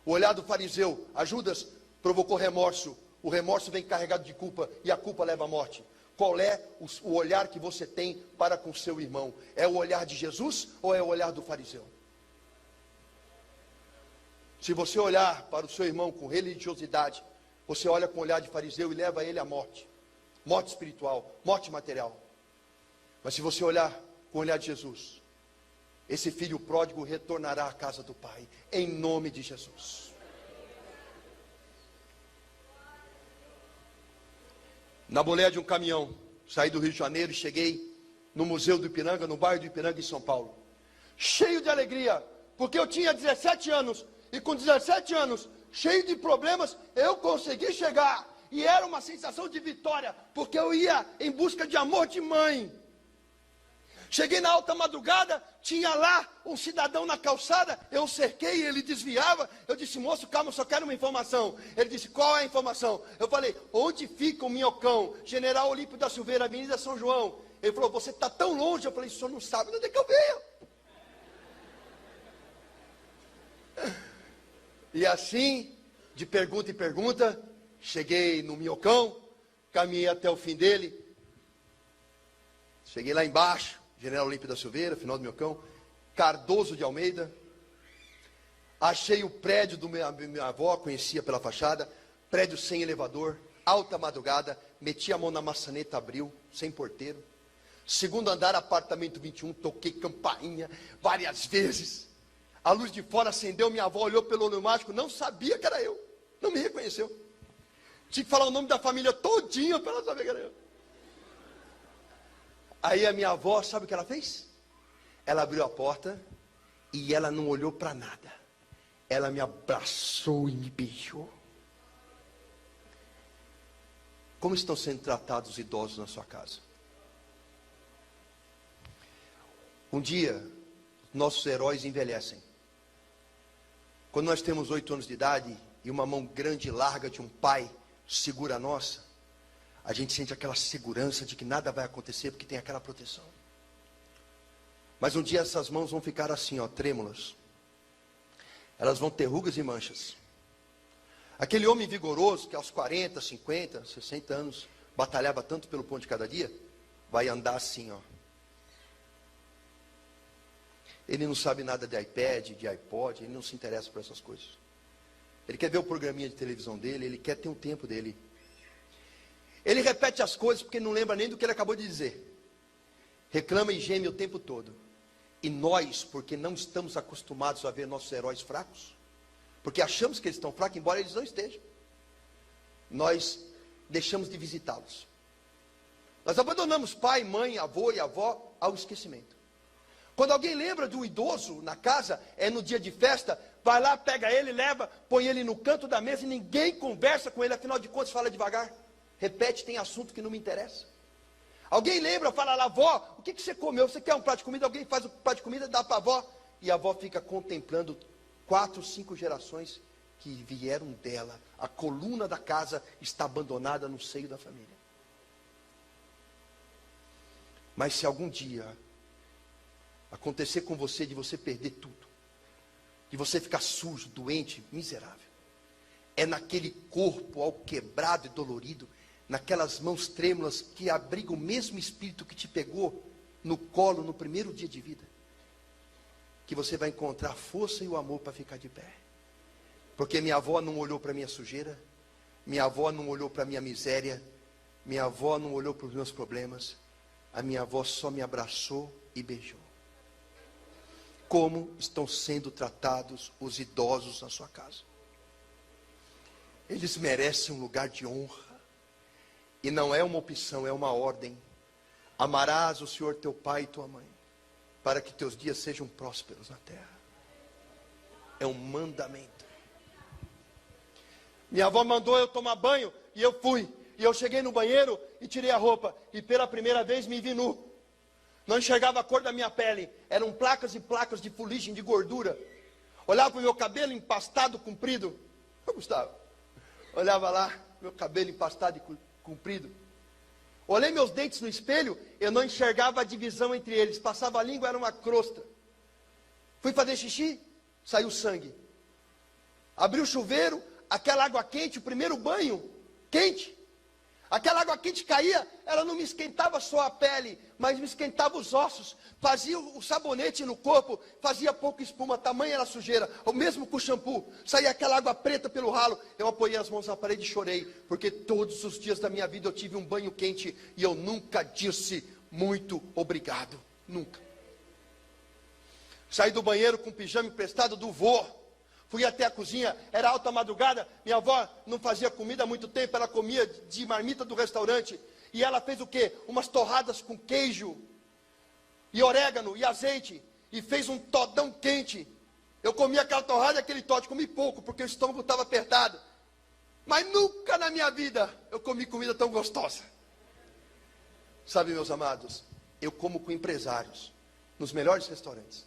O olhar do fariseu a Judas provocou remorso. O remorso vem carregado de culpa, e a culpa leva à morte. Qual é o olhar que você tem para com seu irmão? É o olhar de Jesus ou é o olhar do fariseu? Se você olhar para o seu irmão com religiosidade, você olha com o olhar de fariseu e leva ele à morte. Morte espiritual, morte material. Mas se você olhar com o olhar de Jesus, esse filho pródigo retornará à casa do Pai, em nome de Jesus. Na boleia de um caminhão, saí do Rio de Janeiro e cheguei no Museu do Ipiranga, no bairro do Ipiranga, em São Paulo. Cheio de alegria, porque eu tinha 17 anos, e com 17 anos, cheio de problemas, eu consegui chegar. e era uma sensação de vitória, porque eu ia em busca de amor de mãe. Cheguei na alta madrugada, tinha lá um cidadão na calçada, eu cerquei, ele desviava, eu disse, moço, calma, eu só quero uma informação. Ele disse, qual é a informação? Eu falei, onde fica o Minhocão? General Olímpio da Silveira, Avenida São João. Ele falou, você está tão longe. Eu falei, o senhor não sabe onde é que eu venho. E assim, de pergunta em pergunta, cheguei no Minhocão, caminhei até o fim dele, cheguei lá embaixo, General Olímpio da Silveira, final do Minhocão, Cardoso de Almeida, achei o prédio do minha avó, conhecia pela fachada, prédio sem elevador, alta madrugada, meti a mão na maçaneta, abriu, sem porteiro, segundo andar, apartamento 21, toquei campainha várias vezes, a luz de fora acendeu, minha avó olhou pelo olho mágico, não sabia que era eu, não me reconheceu, tinha que falar o nome da família todinha para ela saber que era eu. Aí a minha avó, sabe o que ela fez? Ela abriu a porta e ela não olhou para nada. Ela me abraçou e me beijou. Como estão sendo tratados os idosos na sua casa? Um dia, nossos heróis envelhecem. Quando nós temos 8 anos de idade e uma mão grande e larga de um pai segura a nossa, a gente sente aquela segurança de que nada vai acontecer, porque tem aquela proteção. Mas um dia essas mãos vão ficar assim, ó, trêmulas. Elas vão ter rugas e manchas. Aquele homem vigoroso, que aos 40, 50, 60 anos, batalhava tanto pelo pão de cada dia, vai andar assim, ó. Ele não sabe nada de iPad, de iPod, ele não se interessa por essas coisas. Ele quer ver o programinha de televisão dele, ele quer ter um tempo dele. Ele repete as coisas porque não lembra nem do que ele acabou de dizer. Reclama e geme o tempo todo. E nós, porque não estamos acostumados a ver nossos heróis fracos, porque achamos que eles estão fracos, embora eles não estejam, nós deixamos de visitá-los. Nós abandonamos pai, mãe, avô e avó ao esquecimento. Quando alguém lembra de um idoso na casa, é no dia de festa, vai lá, pega ele, leva, põe ele no canto da mesa e ninguém conversa com ele, afinal de contas fala devagar. Repete, tem assunto que não me interessa. Alguém lembra, fala lá, avó, o que você comeu? Você quer um prato de comida? Alguém faz o prato de comida, dá para a avó. E a avó fica contemplando 4, 5 gerações que vieram dela. A coluna da casa está abandonada no seio da família. Mas se algum dia acontecer com você de você perder tudo, de você ficar sujo, doente, miserável, é naquele corpo alquebrado e dolorido, naquelas mãos trêmulas que abrigam o mesmo espírito que te pegou no colo no primeiro dia de vida, que você vai encontrar a força e o amor para ficar de pé. Porque minha avó não olhou para a minha sujeira, minha avó não olhou para a minha miséria, minha avó não olhou para os meus problemas, a minha avó só me abraçou e beijou. Como estão sendo tratados os idosos na sua casa? Eles merecem um lugar de honra. E não é uma opção, é uma ordem. Amarás o Senhor teu pai e tua mãe, para que teus dias sejam prósperos na terra. É um mandamento. Minha avó mandou eu tomar banho, e eu fui. E eu cheguei no banheiro e tirei a roupa. E pela primeira vez me vi nu. Não enxergava a cor da minha pele. Eram placas e placas de fuligem, de gordura. Olhava para o meu cabelo empastado, comprido. Gustavo, olhava lá, meu cabelo empastado e comprido. Olhei meus dentes no espelho, eu não enxergava a divisão entre eles. Passava a língua, era uma crosta. Fui fazer xixi, saiu sangue. Abri o chuveiro, aquela água quente, o primeiro banho, quente. Aquela água quente caía, ela não me esquentava só a pele, mas me esquentava os ossos. Fazia o sabonete no corpo, fazia pouca espuma, tamanha era a sujeira. O mesmo com o shampoo, saía aquela água preta pelo ralo. Eu apoiei as mãos na parede e chorei, porque todos os dias da minha vida eu tive um banho quente e eu nunca disse muito obrigado. Nunca. Saí do banheiro com o pijama emprestado do vô. Fui até a cozinha, era alta madrugada, minha avó não fazia comida há muito tempo, ela comia de marmita do restaurante. E ela fez o quê? Umas torradas com queijo, e orégano, e azeite, e fez um todão quente. Eu comi aquela torrada e aquele tote, comi pouco, porque o estômago estava apertado. Mas nunca na minha vida eu comi comida tão gostosa. Sabe, meus amados, eu como com empresários, nos melhores restaurantes.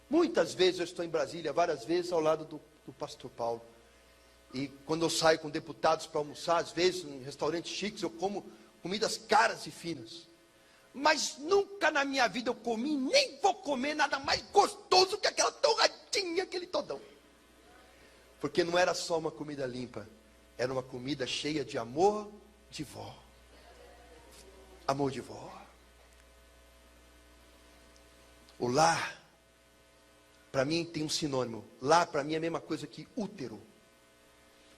Muitas vezes eu estou em Brasília, várias vezes ao lado do pastor Paulo. E quando eu saio com deputados para almoçar, às vezes em restaurantes chiques, eu como comidas caras e finas. Mas nunca na minha vida eu comi, nem vou comer nada mais gostoso que aquela torradinha, aquele todão. Porque não era só uma comida limpa, era uma comida cheia de amor de vó. Amor de vó. O lar, para mim tem um sinônimo. Lar para mim é a mesma coisa que útero.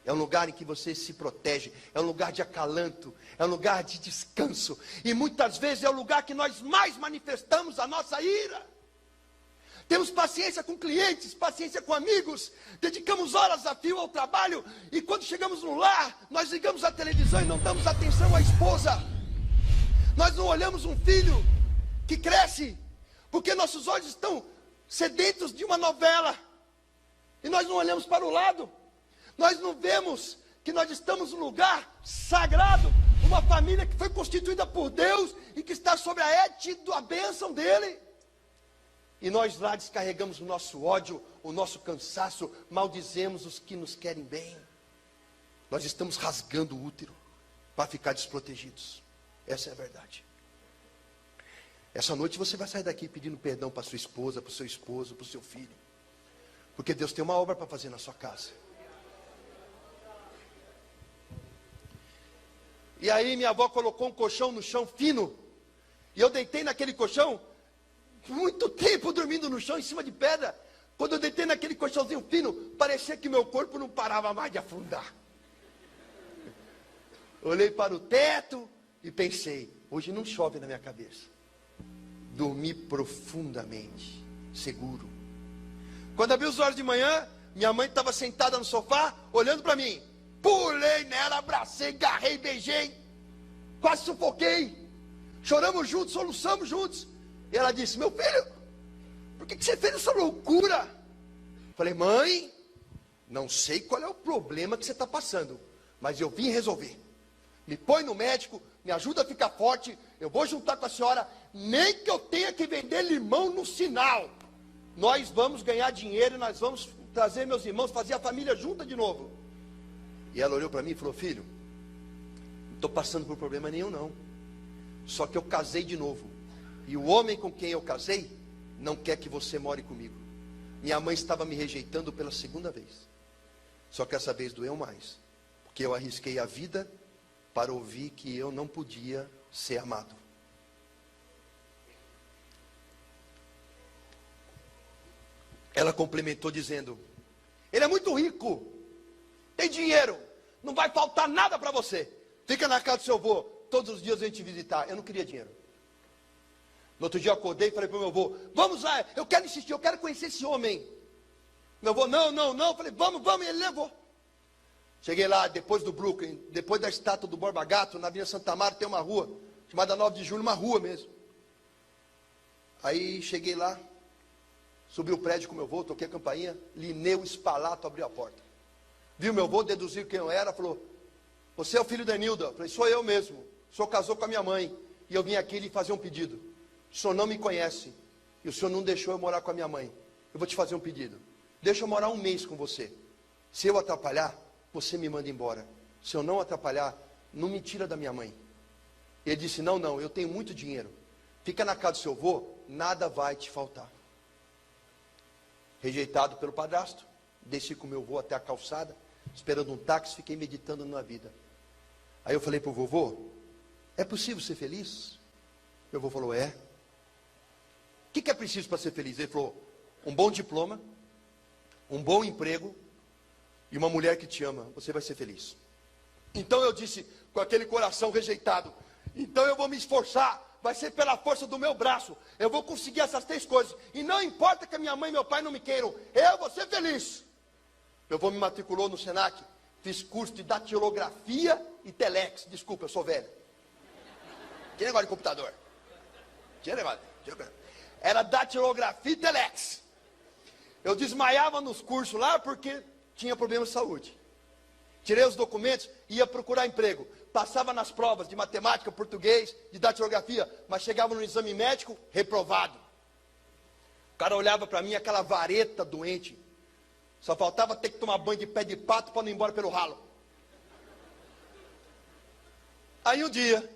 É um lugar em que você se protege, é um lugar de acalanto, é um lugar de descanso. E muitas vezes é o lugar que nós mais manifestamos a nossa ira. Temos paciência com clientes, paciência com amigos, dedicamos horas a fio ao trabalho, e quando chegamos no lar, nós ligamos a televisão e não damos atenção à esposa. Nós não olhamos um filho que cresce, porque nossos olhos estão sedentos de uma novela, e nós não olhamos para o lado. Nós não vemos que nós estamos num lugar sagrado, uma família que foi constituída por Deus e que está sob a égide, a bênção dele. E nós lá descarregamos o nosso ódio, o nosso cansaço, maldizemos os que nos querem bem. Nós estamos rasgando o útero para ficar desprotegidos. Essa é a verdade. Essa noite você vai sair daqui pedindo perdão para sua esposa, para o seu esposo, para o seu filho. Porque Deus tem uma obra para fazer na sua casa. E aí minha avó colocou um colchão no chão fino. E eu deitei naquele colchão, muito tempo dormindo no chão, em cima de pedra. Quando eu deitei naquele colchãozinho fino, parecia que meu corpo não parava mais de afundar. Olhei para o teto e pensei, hoje não chove na minha cabeça. Dormi profundamente, seguro. Quando abri os olhos de manhã, minha mãe estava sentada no sofá, olhando para mim. Pulei nela, abracei, agarrei, beijei, quase sufoquei. Choramos juntos, soluçamos juntos. E ela disse, meu filho, por que você fez essa loucura? Falei, mãe, não sei qual é o problema que você está passando, mas eu vim resolver. Me põe no médico, me ajuda a ficar forte, eu vou juntar com a senhora, nem que eu tenha que vender limão no sinal. Nós vamos ganhar dinheiro, nós vamos trazer meus irmãos, fazer a família junta de novo. E ela olhou para mim e falou, filho, não estou passando por problema nenhum não. Só que eu casei de novo. E o homem com quem eu casei, não quer que você more comigo. Minha mãe estava me rejeitando pela segunda vez. Só que essa vez doeu mais. Porque eu arrisquei a vida para ouvir que eu não podia ser amado. Ela complementou dizendo, ele é muito rico. Tem dinheiro, não vai faltar nada para você. Fica na casa do seu avô, todos os dias a gente visitar. Eu não queria dinheiro. No outro dia eu acordei e falei para o meu avô, vamos lá, eu quero insistir, eu quero conhecer esse homem. Meu avô, não, falei, vamos, e ele levou. Cheguei lá, depois do Brooklyn, depois da estátua do Borba Gato, na Avenida Santa Marta tem uma rua, chamada 9 de Julho, uma rua mesmo. Aí cheguei lá, subi o prédio com meu avô, toquei a campainha, Lineu Spalato abriu a porta. Viu meu avô, deduziu quem eu era, falou, você é o filho da Nilda? Eu falei, sou eu mesmo. O senhor casou com a minha mãe e eu vim aqui lhe fazer um pedido. O senhor não me conhece e o senhor não deixou eu morar com a minha mãe. Eu vou te fazer um pedido. Deixa eu morar um mês com você. Se eu atrapalhar, você me manda embora. Se eu não atrapalhar, não me tira da minha mãe. Ele disse, não, eu tenho muito dinheiro. Fica na casa do seu avô, nada vai te faltar. Rejeitado pelo padrasto, desci com meu avô até a calçada, esperando um táxi, fiquei meditando na vida. Aí eu falei para o vovô, é possível ser feliz? Meu avô falou, é. O que é preciso para ser feliz? Ele falou, um bom diploma, um bom emprego e uma mulher que te ama, você vai ser feliz. Então eu disse, com aquele coração rejeitado, então eu vou me esforçar, vai ser pela força do meu braço, eu vou conseguir essas 3 coisas, e não importa que a minha mãe e meu pai não me queiram, eu vou ser feliz. Meu avô me matriculou no Senac, fiz curso de datilografia e telex, desculpa, eu sou velho. Que negócio de computador? Tinha negócio. Era datilografia e telex. Eu desmaiava nos cursos lá porque tinha problema de saúde. tirei os documentos e ia procurar emprego. Passava nas provas de matemática, português, de datilografia, mas chegava no exame médico, reprovado. O cara olhava para mim, aquela vareta doente. Só faltava ter que tomar banho de pé de pato para não ir embora pelo ralo. Aí um dia,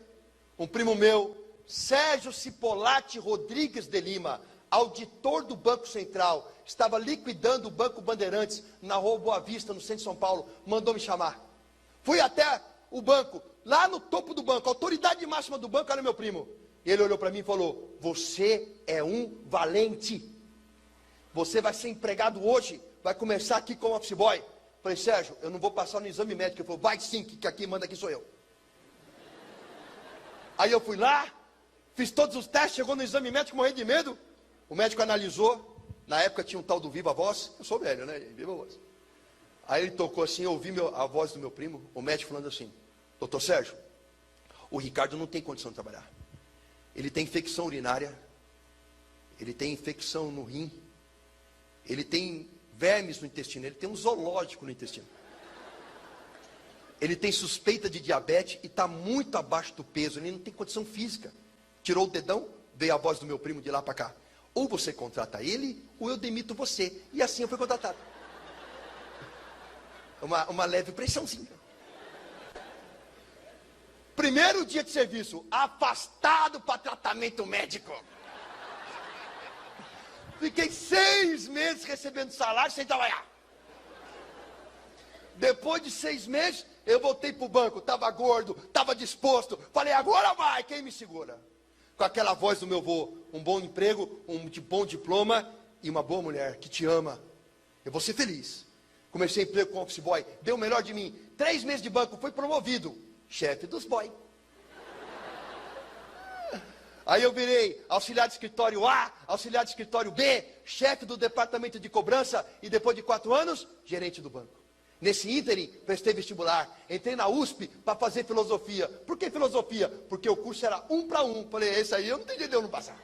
um primo meu, Sérgio Cipolati Rodrigues de Lima, auditor do Banco Central, estava liquidando o Banco Bandeirantes na Rua Boa Vista, no centro de São Paulo, mandou me chamar. Fui até o banco, lá no topo do banco, a autoridade máxima do banco era meu primo. Ele olhou para mim e falou: você é um valente. Você vai ser empregado hoje, vai começar aqui como office boy. Falei: Sérgio, eu não vou passar no exame médico. Ele falou: vai sim, que aqui manda aqui sou eu. Aí eu fui lá, fiz todos os testes, chegou no exame médico, morri de medo. O médico analisou, na época tinha um tal do Viva Voz, eu sou velho, né? Viva Voz. Aí ele tocou assim, eu ouvi a voz do meu primo, o médico falando assim: doutor Sérgio, o Ricardo não tem condição de trabalhar. Ele tem infecção urinária, ele tem infecção no rim, ele tem vermes no intestino, ele tem um zoológico no intestino. Ele tem suspeita de diabetes e está muito abaixo do peso, ele não tem condição física. Tirou o dedão, veio a voz do meu primo de lá para cá: ou você contrata ele, ou eu demito você. E assim eu fui contratado. Uma leve pressãozinha. Primeiro dia de serviço, afastado para tratamento médico. Fiquei 6 meses recebendo salário sem trabalhar. Depois de 6 meses, eu voltei para o banco. Estava gordo, estava disposto. Falei: agora vai, quem me segura? Com aquela voz do meu avô: um bom emprego, um bom diploma e uma boa mulher que te ama. Eu vou ser feliz. Comecei emprego com office boy, deu o melhor de mim. 3 meses de banco, fui promovido chefe dos boy. Aí eu virei auxiliar de escritório A, auxiliar de escritório B, chefe do departamento de cobrança e depois de 4 anos, gerente do banco. Nesse ínterim, prestei vestibular, entrei na USP para fazer filosofia. Por que filosofia? Porque o curso era 1 para 1. Falei: esse aí eu não tenho jeito de eu não passar.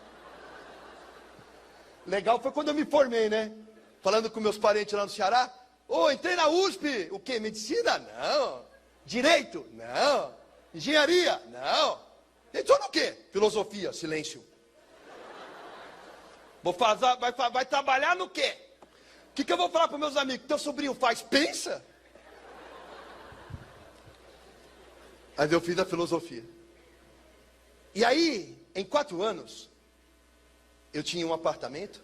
Legal foi quando eu me formei, né? Falando com meus parentes lá no Ceará: ô, entrei na USP. O quê? Medicina? Não. Direito? Não. Engenharia? Não. Entrou no quê? Filosofia. Silêncio. Vai trabalhar no quê? O que eu vou falar para meus amigos? Teu sobrinho faz? Pensa. Aí eu fiz a filosofia. E aí, em 4 anos, eu tinha um apartamento,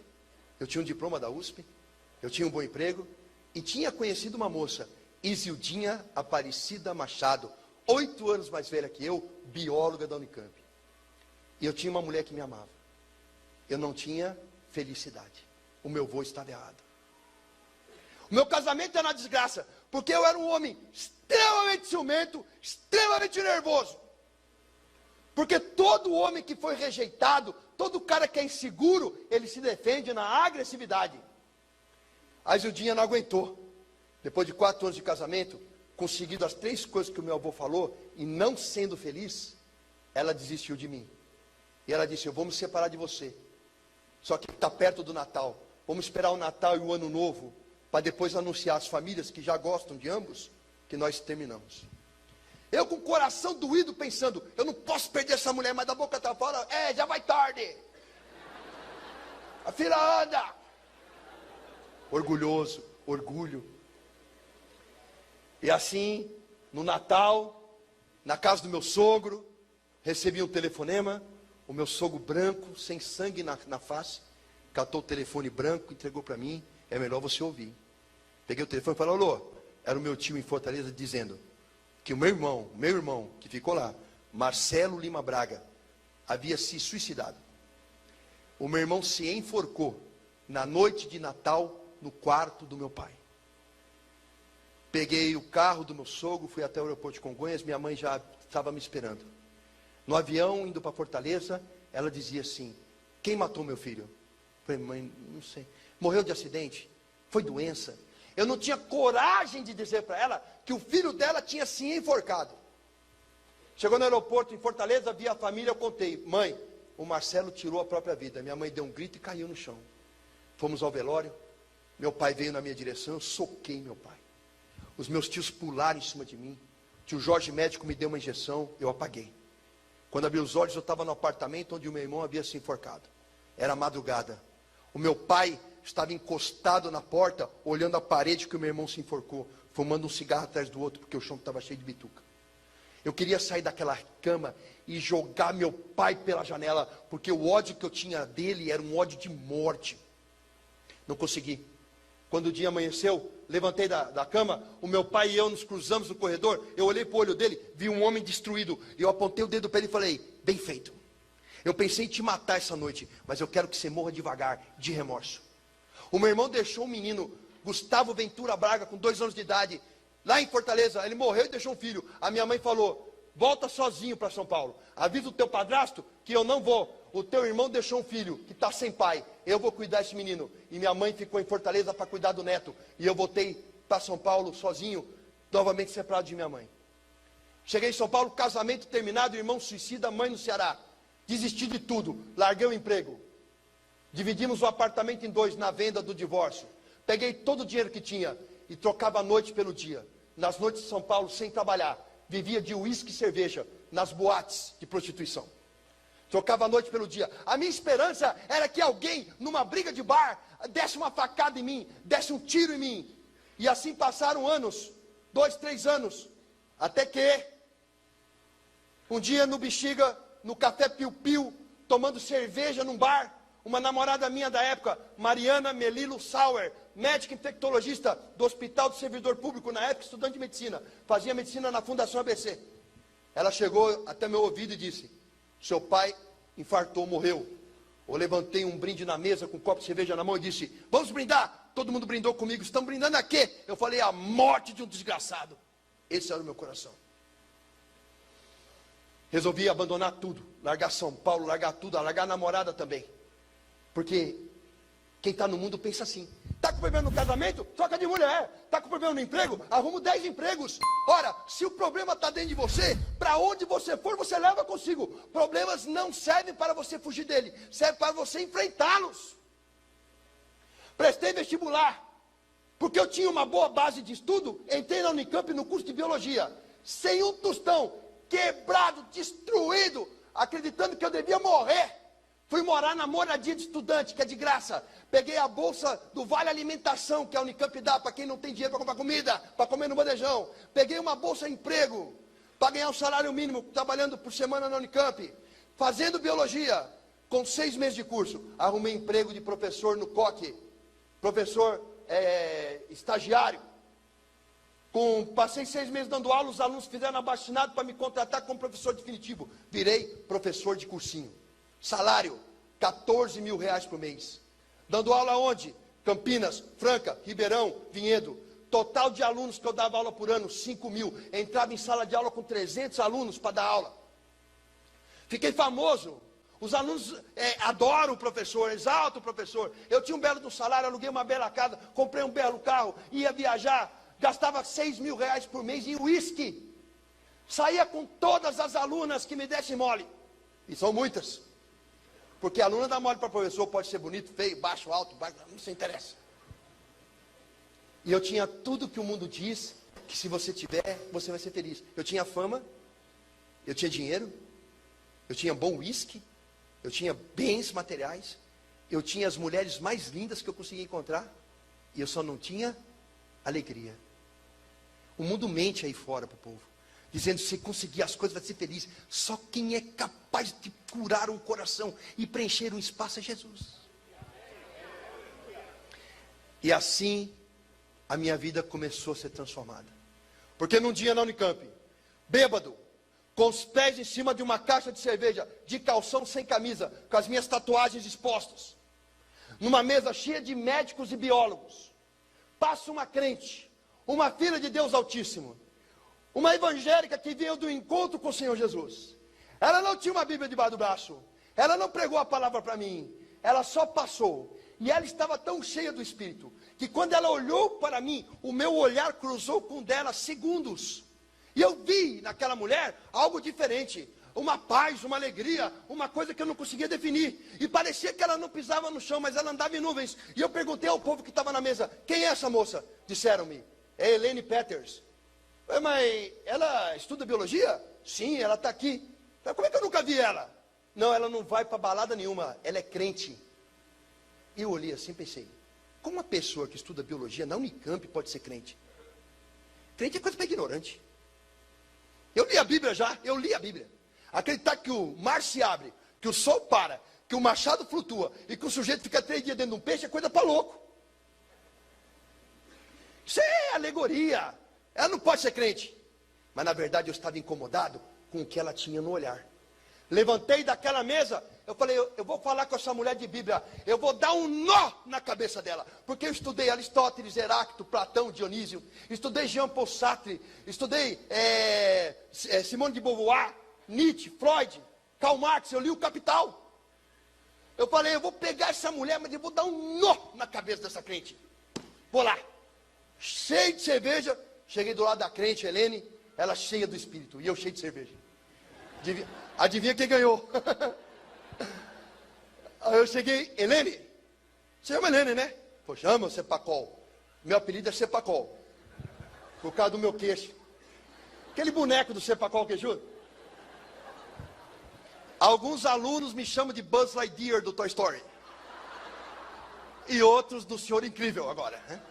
eu tinha um diploma da USP, eu tinha um bom emprego e tinha conhecido uma moça, Isildinha Aparecida Machado, 8 anos mais velha que eu, bióloga da Unicamp. E eu tinha uma mulher que me amava. Eu não tinha felicidade. O meu avô estava errado. O meu casamento era uma desgraça, porque eu era um homem extremamente ciumento, extremamente nervoso. Porque todo homem que foi rejeitado, todo cara que é inseguro, ele se defende na agressividade. A Isildinha não aguentou. Depois de 4 anos de casamento, conseguido as 3 coisas que o meu avô falou, e não sendo feliz, ela desistiu de mim. E ela disse: eu vou me separar de você. Só que está perto do Natal. Vamos esperar o Natal e o Ano Novo, para depois anunciar às famílias que já gostam de ambos, que nós terminamos. Eu com o coração doído, pensando: eu não posso perder essa mulher, mas da boca está fora, já vai tarde. A fila anda. Orgulhoso, orgulho. E assim, no Natal, na casa do meu sogro, recebi um telefonema. O meu sogro branco, sem sangue na face, catou o telefone branco, entregou para mim: é melhor você ouvir. Peguei o telefone e falei: alô, era o meu tio em Fortaleza, dizendo que o meu irmão, que ficou lá, Marcelo Lima Braga, havia se suicidado. O meu irmão se enforcou na noite de Natal, no quarto do meu pai. Peguei o carro do meu sogro, fui até o aeroporto de Congonhas, minha mãe já estava me esperando. No avião, indo para Fortaleza, ela dizia assim: quem matou meu filho? Eu falei: mãe, não sei. Morreu de acidente? Foi doença? Eu não tinha coragem de dizer para ela que o filho dela tinha se enforcado. Chegou no aeroporto em Fortaleza, vi a família, eu contei: mãe, o Marcelo tirou a própria vida. Minha mãe deu um grito e caiu no chão. Fomos ao velório, meu pai veio na minha direção, eu soquei meu pai. Os meus tios pularam em cima de mim. Tio Jorge médico me deu uma injeção, eu apaguei. Quando abri os olhos, eu estava no apartamento onde o meu irmão havia se enforcado. Era madrugada. O meu pai estava encostado na porta, olhando a parede que o meu irmão se enforcou, fumando um cigarro atrás do outro, porque o chão estava cheio de bituca. Eu queria sair daquela cama e jogar meu pai pela janela, porque o ódio que eu tinha dele era um ódio de morte. Não consegui. Quando o dia amanheceu, levantei da cama, o meu pai e eu nos cruzamos no corredor, eu olhei para o olho dele, vi um homem destruído, eu apontei o dedo para ele e falei, bem feito. Eu pensei em te matar essa noite, mas eu quero que você morra devagar, de remorso. O meu irmão deixou um menino, Gustavo Ventura Braga, com 2 anos de idade, lá em Fortaleza, ele morreu e deixou um filho. A minha mãe falou, volta sozinho para São Paulo, avisa o teu padrasto que eu não vou. O teu irmão deixou um filho que está sem pai, eu vou cuidar desse menino. E minha mãe ficou em Fortaleza para cuidar do neto. E eu voltei para São Paulo sozinho, novamente separado de minha mãe. Cheguei em São Paulo, casamento terminado, irmão suicida, mãe no Ceará. Desisti de tudo, larguei o emprego. Dividimos o apartamento em 2 na venda do divórcio. Peguei todo o dinheiro que tinha e trocava a noite pelo dia. Nas noites de São Paulo, sem trabalhar, vivia de uísque e cerveja nas boates de prostituição. Trocava a noite pelo dia. A minha esperança era que alguém, numa briga de bar, desse uma facada em mim, desse um tiro em mim. E assim passaram anos, 2, 3 anos, até que, um dia no Bexiga, no Café Piu Piu, tomando cerveja num bar, uma namorada minha da época, Mariana Melilo Sauer, médica infectologista do Hospital do Servidor Público, na época estudante de medicina, fazia medicina na Fundação ABC. Ela chegou até meu ouvido e disse, seu pai infartou, morreu. Eu levantei um brinde na mesa com um copo de cerveja na mão e disse, vamos brindar. Todo mundo brindou comigo, estão brindando a quê? Eu falei, a morte de um desgraçado. Esse era o meu coração. Resolvi abandonar tudo, largar São Paulo, largar tudo, largar a namorada também. Porque quem está no mundo pensa assim, está com problema no casamento? Troca de mulher. Está com problema no emprego? Arruma 10 empregos. Ora, se o problema está dentro de você, para onde você for, você leva consigo. Problemas não servem para você fugir dele, servem para você enfrentá-los. Prestei vestibular, porque eu tinha uma boa base de estudo, entrei na Unicamp no curso de biologia, sem um tostão, quebrado, destruído, acreditando que eu devia morrer. Fui morar na moradia de estudante, que é de graça. Peguei a bolsa do Vale Alimentação, que a Unicamp dá para quem não tem dinheiro para comprar comida, para comer no bandejão. Peguei uma bolsa de emprego, para ganhar um salário mínimo, trabalhando por semana na Unicamp. Fazendo biologia, com 6 meses de curso. Arrumei emprego de professor no COC. Professor estagiário. Passei 6 meses dando aula, os alunos fizeram abaixo-assinado para me contratar como professor definitivo. Virei professor de cursinho. Salário, 14 mil reais por mês. Dando aula onde? Campinas, Franca, Ribeirão, Vinhedo. Total de alunos que eu dava aula por ano, 5 mil. Entrava em sala de aula com 300 alunos para dar aula. Fiquei famoso. Os alunos adoram o professor, exaltam o professor. Eu tinha um belo salário, aluguei uma bela casa, comprei um belo carro, ia viajar, gastava 6 mil reais por mês em uísque. Saía com todas as alunas que me dessem mole. E são muitas. Porque a aluna dá mole para o professor, pode ser bonito, feio, baixo, alto, não se interessa. E eu tinha tudo que o mundo diz, que se você tiver, você vai ser feliz. Eu tinha fama, eu tinha dinheiro, eu tinha bom uísque, eu tinha bens materiais, eu tinha as mulheres mais lindas que eu conseguia encontrar, e eu só não tinha alegria. O mundo mente aí fora para o povo, dizendo que se conseguir as coisas vai ser feliz. Só quem é capaz de curar um coração e preencher um espaço é Jesus. E assim a minha vida começou a ser transformada. Porque num dia na Unicamp, bêbado, com os pés em cima de uma caixa de cerveja, de calção sem camisa, com as minhas tatuagens expostas, numa mesa cheia de médicos e biólogos, passa uma crente, uma filha de Deus Altíssimo, uma evangélica que veio do encontro com o Senhor Jesus. Ela não tinha uma Bíblia debaixo do braço, ela não pregou a palavra para mim, ela só passou. E ela estava tão cheia do Espírito, que quando ela olhou para mim, o meu olhar cruzou com o dela segundos. E eu vi naquela mulher algo diferente, uma paz, uma alegria, uma coisa que eu não conseguia definir. E parecia que ela não pisava no chão, mas ela andava em nuvens. E eu perguntei ao povo que estava na mesa, quem é essa moça? Disseram-me, é Helene Peters. Mas ela estuda biologia? Sim, ela está aqui. Mas como é que eu nunca vi ela? Não, ela não vai para balada nenhuma, ela é crente. E eu olhei assim e pensei, como uma pessoa que estuda biologia na Unicamp pode ser crente? Crente é coisa para ignorante. Eu li a Bíblia já, eu li a Bíblia. Acreditar que o mar se abre, que o sol para, que o machado flutua e que o sujeito fica 3 dias dentro de um peixe é coisa para louco. Isso é alegoria. Ela não pode ser crente. Mas na verdade eu estava incomodado com o que ela tinha no olhar. Levantei daquela mesa, eu falei, eu vou falar com essa mulher de Bíblia, eu vou dar um nó na cabeça dela, porque eu estudei Aristóteles, Heráclito, Platão, Dionísio, estudei Jean Paul Sartre, estudei Simone de Beauvoir, Nietzsche, Freud, Karl Marx, eu li o Capital. Eu falei, eu vou pegar essa mulher, mas eu vou dar um nó na cabeça dessa crente. Vou lá, cheio de cerveja, cheguei do lado da crente, Helene, ela cheia do espírito, e eu cheio de cerveja. Adivinha quem ganhou? Aí eu cheguei, Helene, você chama Helene, né? Pô, chama Cepacol. Meu apelido é Cepacol, por causa do meu queixo. Aquele boneco do Cepacol que ajuda. Alguns alunos me chamam de Buzz Lightyear do Toy Story. E outros do Senhor Incrível agora. Né?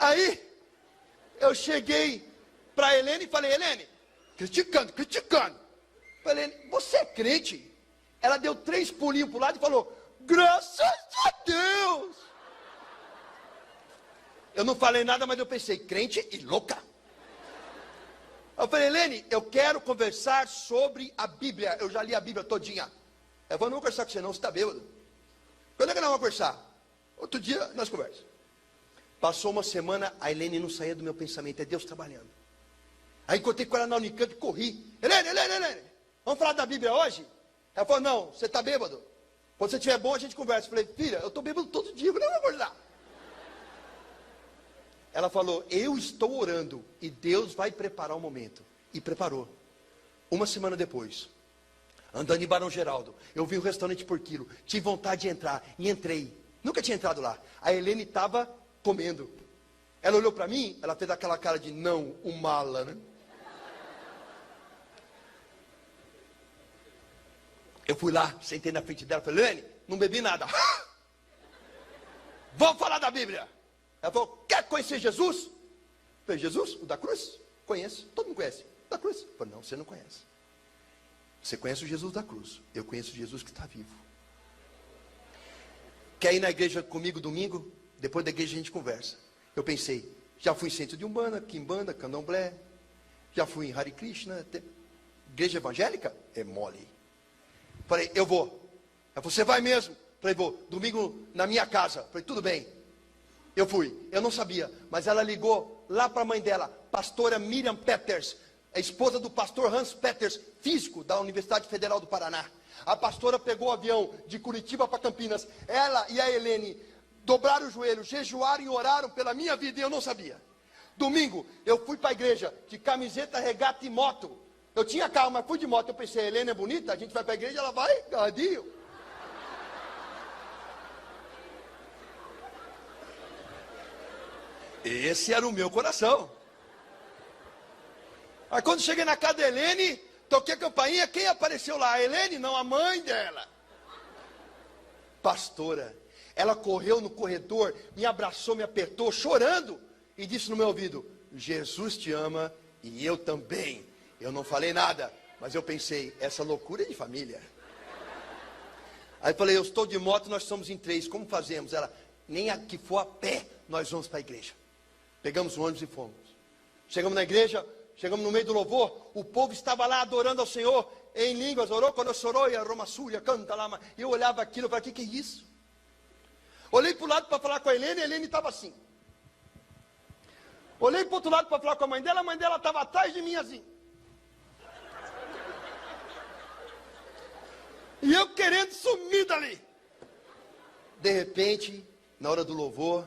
Aí, eu cheguei para Helene e falei, Helene, criticando. Falei, você é crente? Ela deu 3 pulinhos para o lado e falou, graças a Deus. Eu não falei nada, mas eu pensei, crente e louca. Eu falei, Helene, eu quero conversar sobre a Bíblia. Eu já li a Bíblia todinha. Eu falei, não vou conversar com você não, você está bêbado. Quando é que nós vamos conversar? Outro dia nós conversamos. Passou uma semana, a Helene não saía do meu pensamento, é Deus trabalhando. Aí encontrei com ela na Unicamp e corri. Helene, vamos falar da Bíblia hoje? Ela falou, não, você está bêbado. Quando você estiver bom, a gente conversa. Eu falei, filha, eu estou bêbado todo dia, eu não vou acordar. Ela falou, eu estou orando e Deus vai preparar o momento. E preparou. Uma semana depois, andando em Barão Geraldo, eu vi um restaurante por quilo, tive vontade de entrar e entrei. Nunca tinha entrado lá. A Helene estava comendo. Ela olhou para mim, ela fez aquela cara de não, um mala, né? Eu fui lá, sentei na frente dela, falei, Helene, não bebi nada. Vamos falar da Bíblia. Ela falou, quer conhecer Jesus? Eu falei, Jesus? O da cruz? Conheço, todo mundo conhece. Da cruz? Eu falei, não, você não conhece. Você conhece o Jesus da cruz. Eu conheço o Jesus que está vivo. Quer ir na igreja comigo domingo? Depois da igreja a gente conversa. Eu pensei, já fui em centro de Umbanda, Quimbanda, Candomblé. Já fui em Hare Krishna. Igreja evangélica? É mole. Falei, eu vou. Ela falou, você vai mesmo? Falei, vou. Domingo na minha casa. Falei, tudo bem. Eu fui. Eu não sabia. Mas ela ligou lá para a mãe dela, pastora Miriam Peters, a esposa do pastor Hans Peters, físico da Universidade Federal do Paraná. A pastora pegou o avião de Curitiba para Campinas. Ela e a Helene dobraram o joelho, jejuaram e oraram pela minha vida e eu não sabia. Domingo, eu fui para a igreja de camiseta, regata e moto. Eu tinha carro, mas fui de moto. Eu pensei, a Helene é bonita, a gente vai para a igreja, ela vai, gadinho. Esse era o meu coração. Aí quando cheguei na casa da Helene, toquei a campainha, quem apareceu lá? A Helene? Não, a mãe dela. Pastora. Ela correu no corredor, me abraçou, me apertou, chorando, e disse no meu ouvido, Jesus te ama e eu também. Eu não falei nada, mas eu pensei, essa loucura é de família. Aí falei, eu estou de moto, nós somos em 3, como fazemos? Ela, nem a que for a pé, nós vamos para a igreja. Pegamos o ônibus e fomos. Chegamos na igreja, chegamos no meio do louvor, o povo estava lá adorando ao Senhor, em línguas, orou quando sorou, e a Roma Súria, canta lá, e eu olhava aquilo, eu falei, o que é isso? Olhei para o lado para falar com a Helene estava assim. Olhei para o outro lado para falar com a mãe dela estava atrás de mim assim. E eu querendo sumir dali. De repente, na hora do louvor,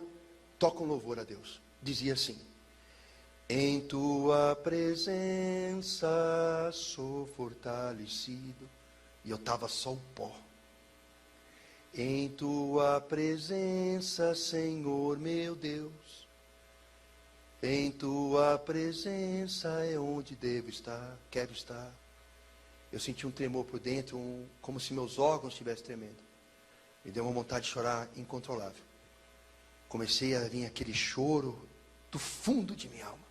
toca um louvor a Deus. Dizia assim, em tua presença sou fortalecido. E eu estava só o pó. Em tua presença, Senhor meu Deus, Em tua presença é onde devo estar, quero estar. Eu senti um tremor por dentro, como se meus órgãos estivessem tremendo. Me deu uma vontade de chorar incontrolável. Comecei a vir aquele choro do fundo de minha alma.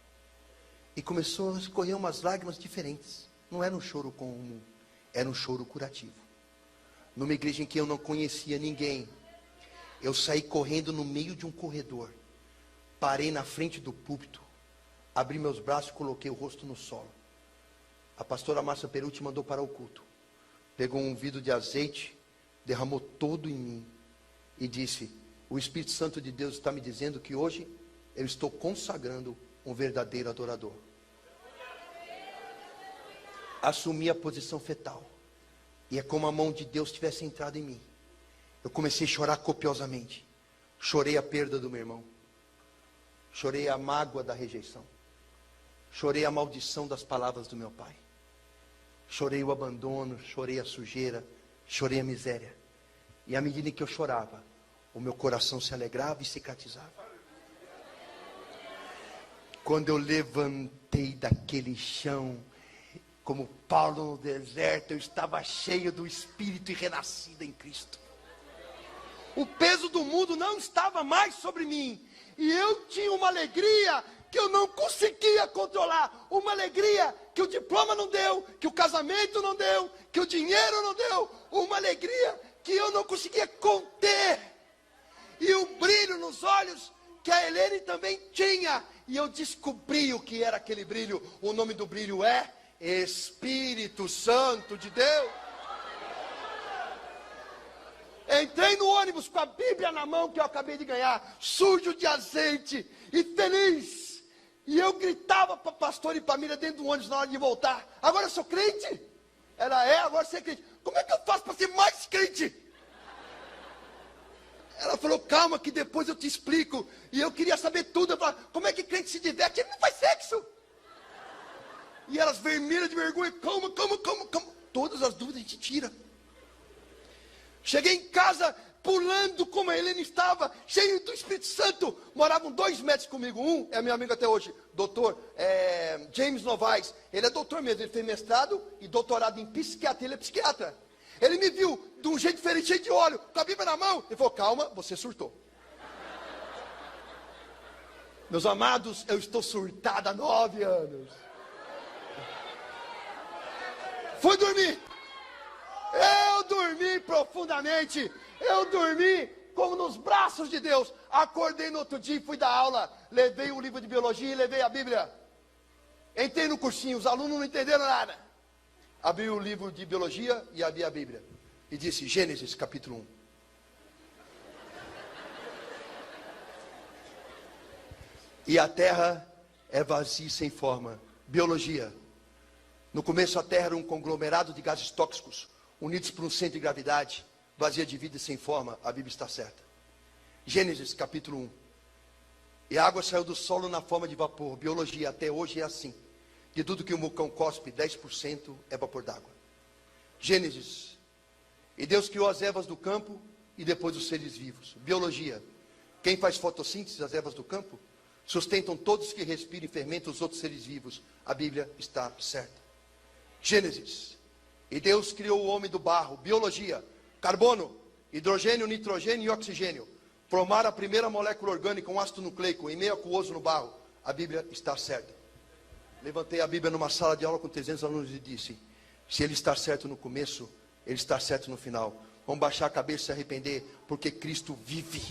E começou a escorrer umas lágrimas diferentes. Não era um choro comum, era um choro curativo. Numa igreja em que eu não conhecia ninguém, eu saí correndo no meio de um corredor. Parei na frente do púlpito, abri meus braços e coloquei o rosto no solo. A pastora Márcia Perucci mandou parar o culto. Pegou um vidro de azeite, derramou todo em mim e disse: o Espírito Santo de Deus está me dizendo que hoje eu estou consagrando um verdadeiro adorador. Assumi a posição fetal. E é como a mão de Deus tivesse entrado em mim. Eu comecei a chorar copiosamente. Chorei a perda do meu irmão. Chorei a mágoa da rejeição. Chorei a maldição das palavras do meu pai. Chorei o abandono, chorei a sujeira, chorei a miséria. E à medida que eu chorava, o meu coração se alegrava e cicatrizava. Quando eu levantei daquele chão, como Paulo no deserto, eu estava cheio do Espírito e renascido em Cristo. O peso do mundo não estava mais sobre mim. E eu tinha uma alegria que eu não conseguia controlar. Uma alegria que o diploma não deu, que o casamento não deu, que o dinheiro não deu. Uma alegria que eu não conseguia conter. E o brilho nos olhos que a Helene também tinha. E eu descobri o que era aquele brilho. O nome do brilho é Espírito Santo de Deus. Entrei no ônibus com a Bíblia na mão que eu acabei de ganhar, sujo de azeite e feliz. E eu gritava para o pastor e para a Miriam dentro do ônibus na hora de voltar: agora eu sou crente? Ela agora você é crente. Como é que eu faço para ser mais crente? Ela falou: calma que depois eu te explico. E eu queria saber tudo. Eu falava: como é que crente se diverte? Ele não faz sexo. E elas vermelhas de vergonha: calma. Todas as dúvidas a gente tira. Cheguei em casa pulando como a Helene estava, cheio do Espírito Santo. Moravam 2 metros comigo. Um é meu amigo até hoje, doutor James Novaes. Ele é doutor mesmo, ele fez mestrado e doutorado em psiquiatria, ele é psiquiatra. Ele me viu de um jeito diferente, cheio de óleo, com a Bíblia na mão. Ele falou: calma, você surtou. Meus amados, eu estou surtado há 9 anos. Fui dormir. Eu dormi profundamente. Eu dormi como nos braços de Deus. Acordei no outro dia e fui dar aula. Levei o livro de biologia e levei a Bíblia. Entrei no cursinho, os alunos não entenderam nada. Abri o livro de biologia e abri a Bíblia. E disse: Gênesis capítulo 1. E a terra é vazia e sem forma. Biologia. No começo a terra era um conglomerado de gases tóxicos, unidos por um centro de gravidade, vazia de vida e sem forma. A Bíblia está certa. Gênesis capítulo 1. E a água saiu do solo na forma de vapor. Biologia, até hoje é assim. De tudo que o vulcão cospe, 10% é vapor d'água. Gênesis. E Deus criou as ervas do campo e depois os seres vivos. Biologia. Quem faz fotossíntese, as ervas do campo, sustentam todos que respiram e fermentam os outros seres vivos. A Bíblia está certa. Gênesis. E Deus criou o homem do barro. Biologia. Carbono, hidrogênio, nitrogênio e oxigênio. Formaram a primeira molécula orgânica, um ácido nucleico, em meio aquoso no barro. A Bíblia está certa. Levantei a Bíblia numa sala de aula com 300 alunos e disse: se ele está certo no começo, ele está certo no final. Vamos baixar a cabeça e se arrepender, porque Cristo vive.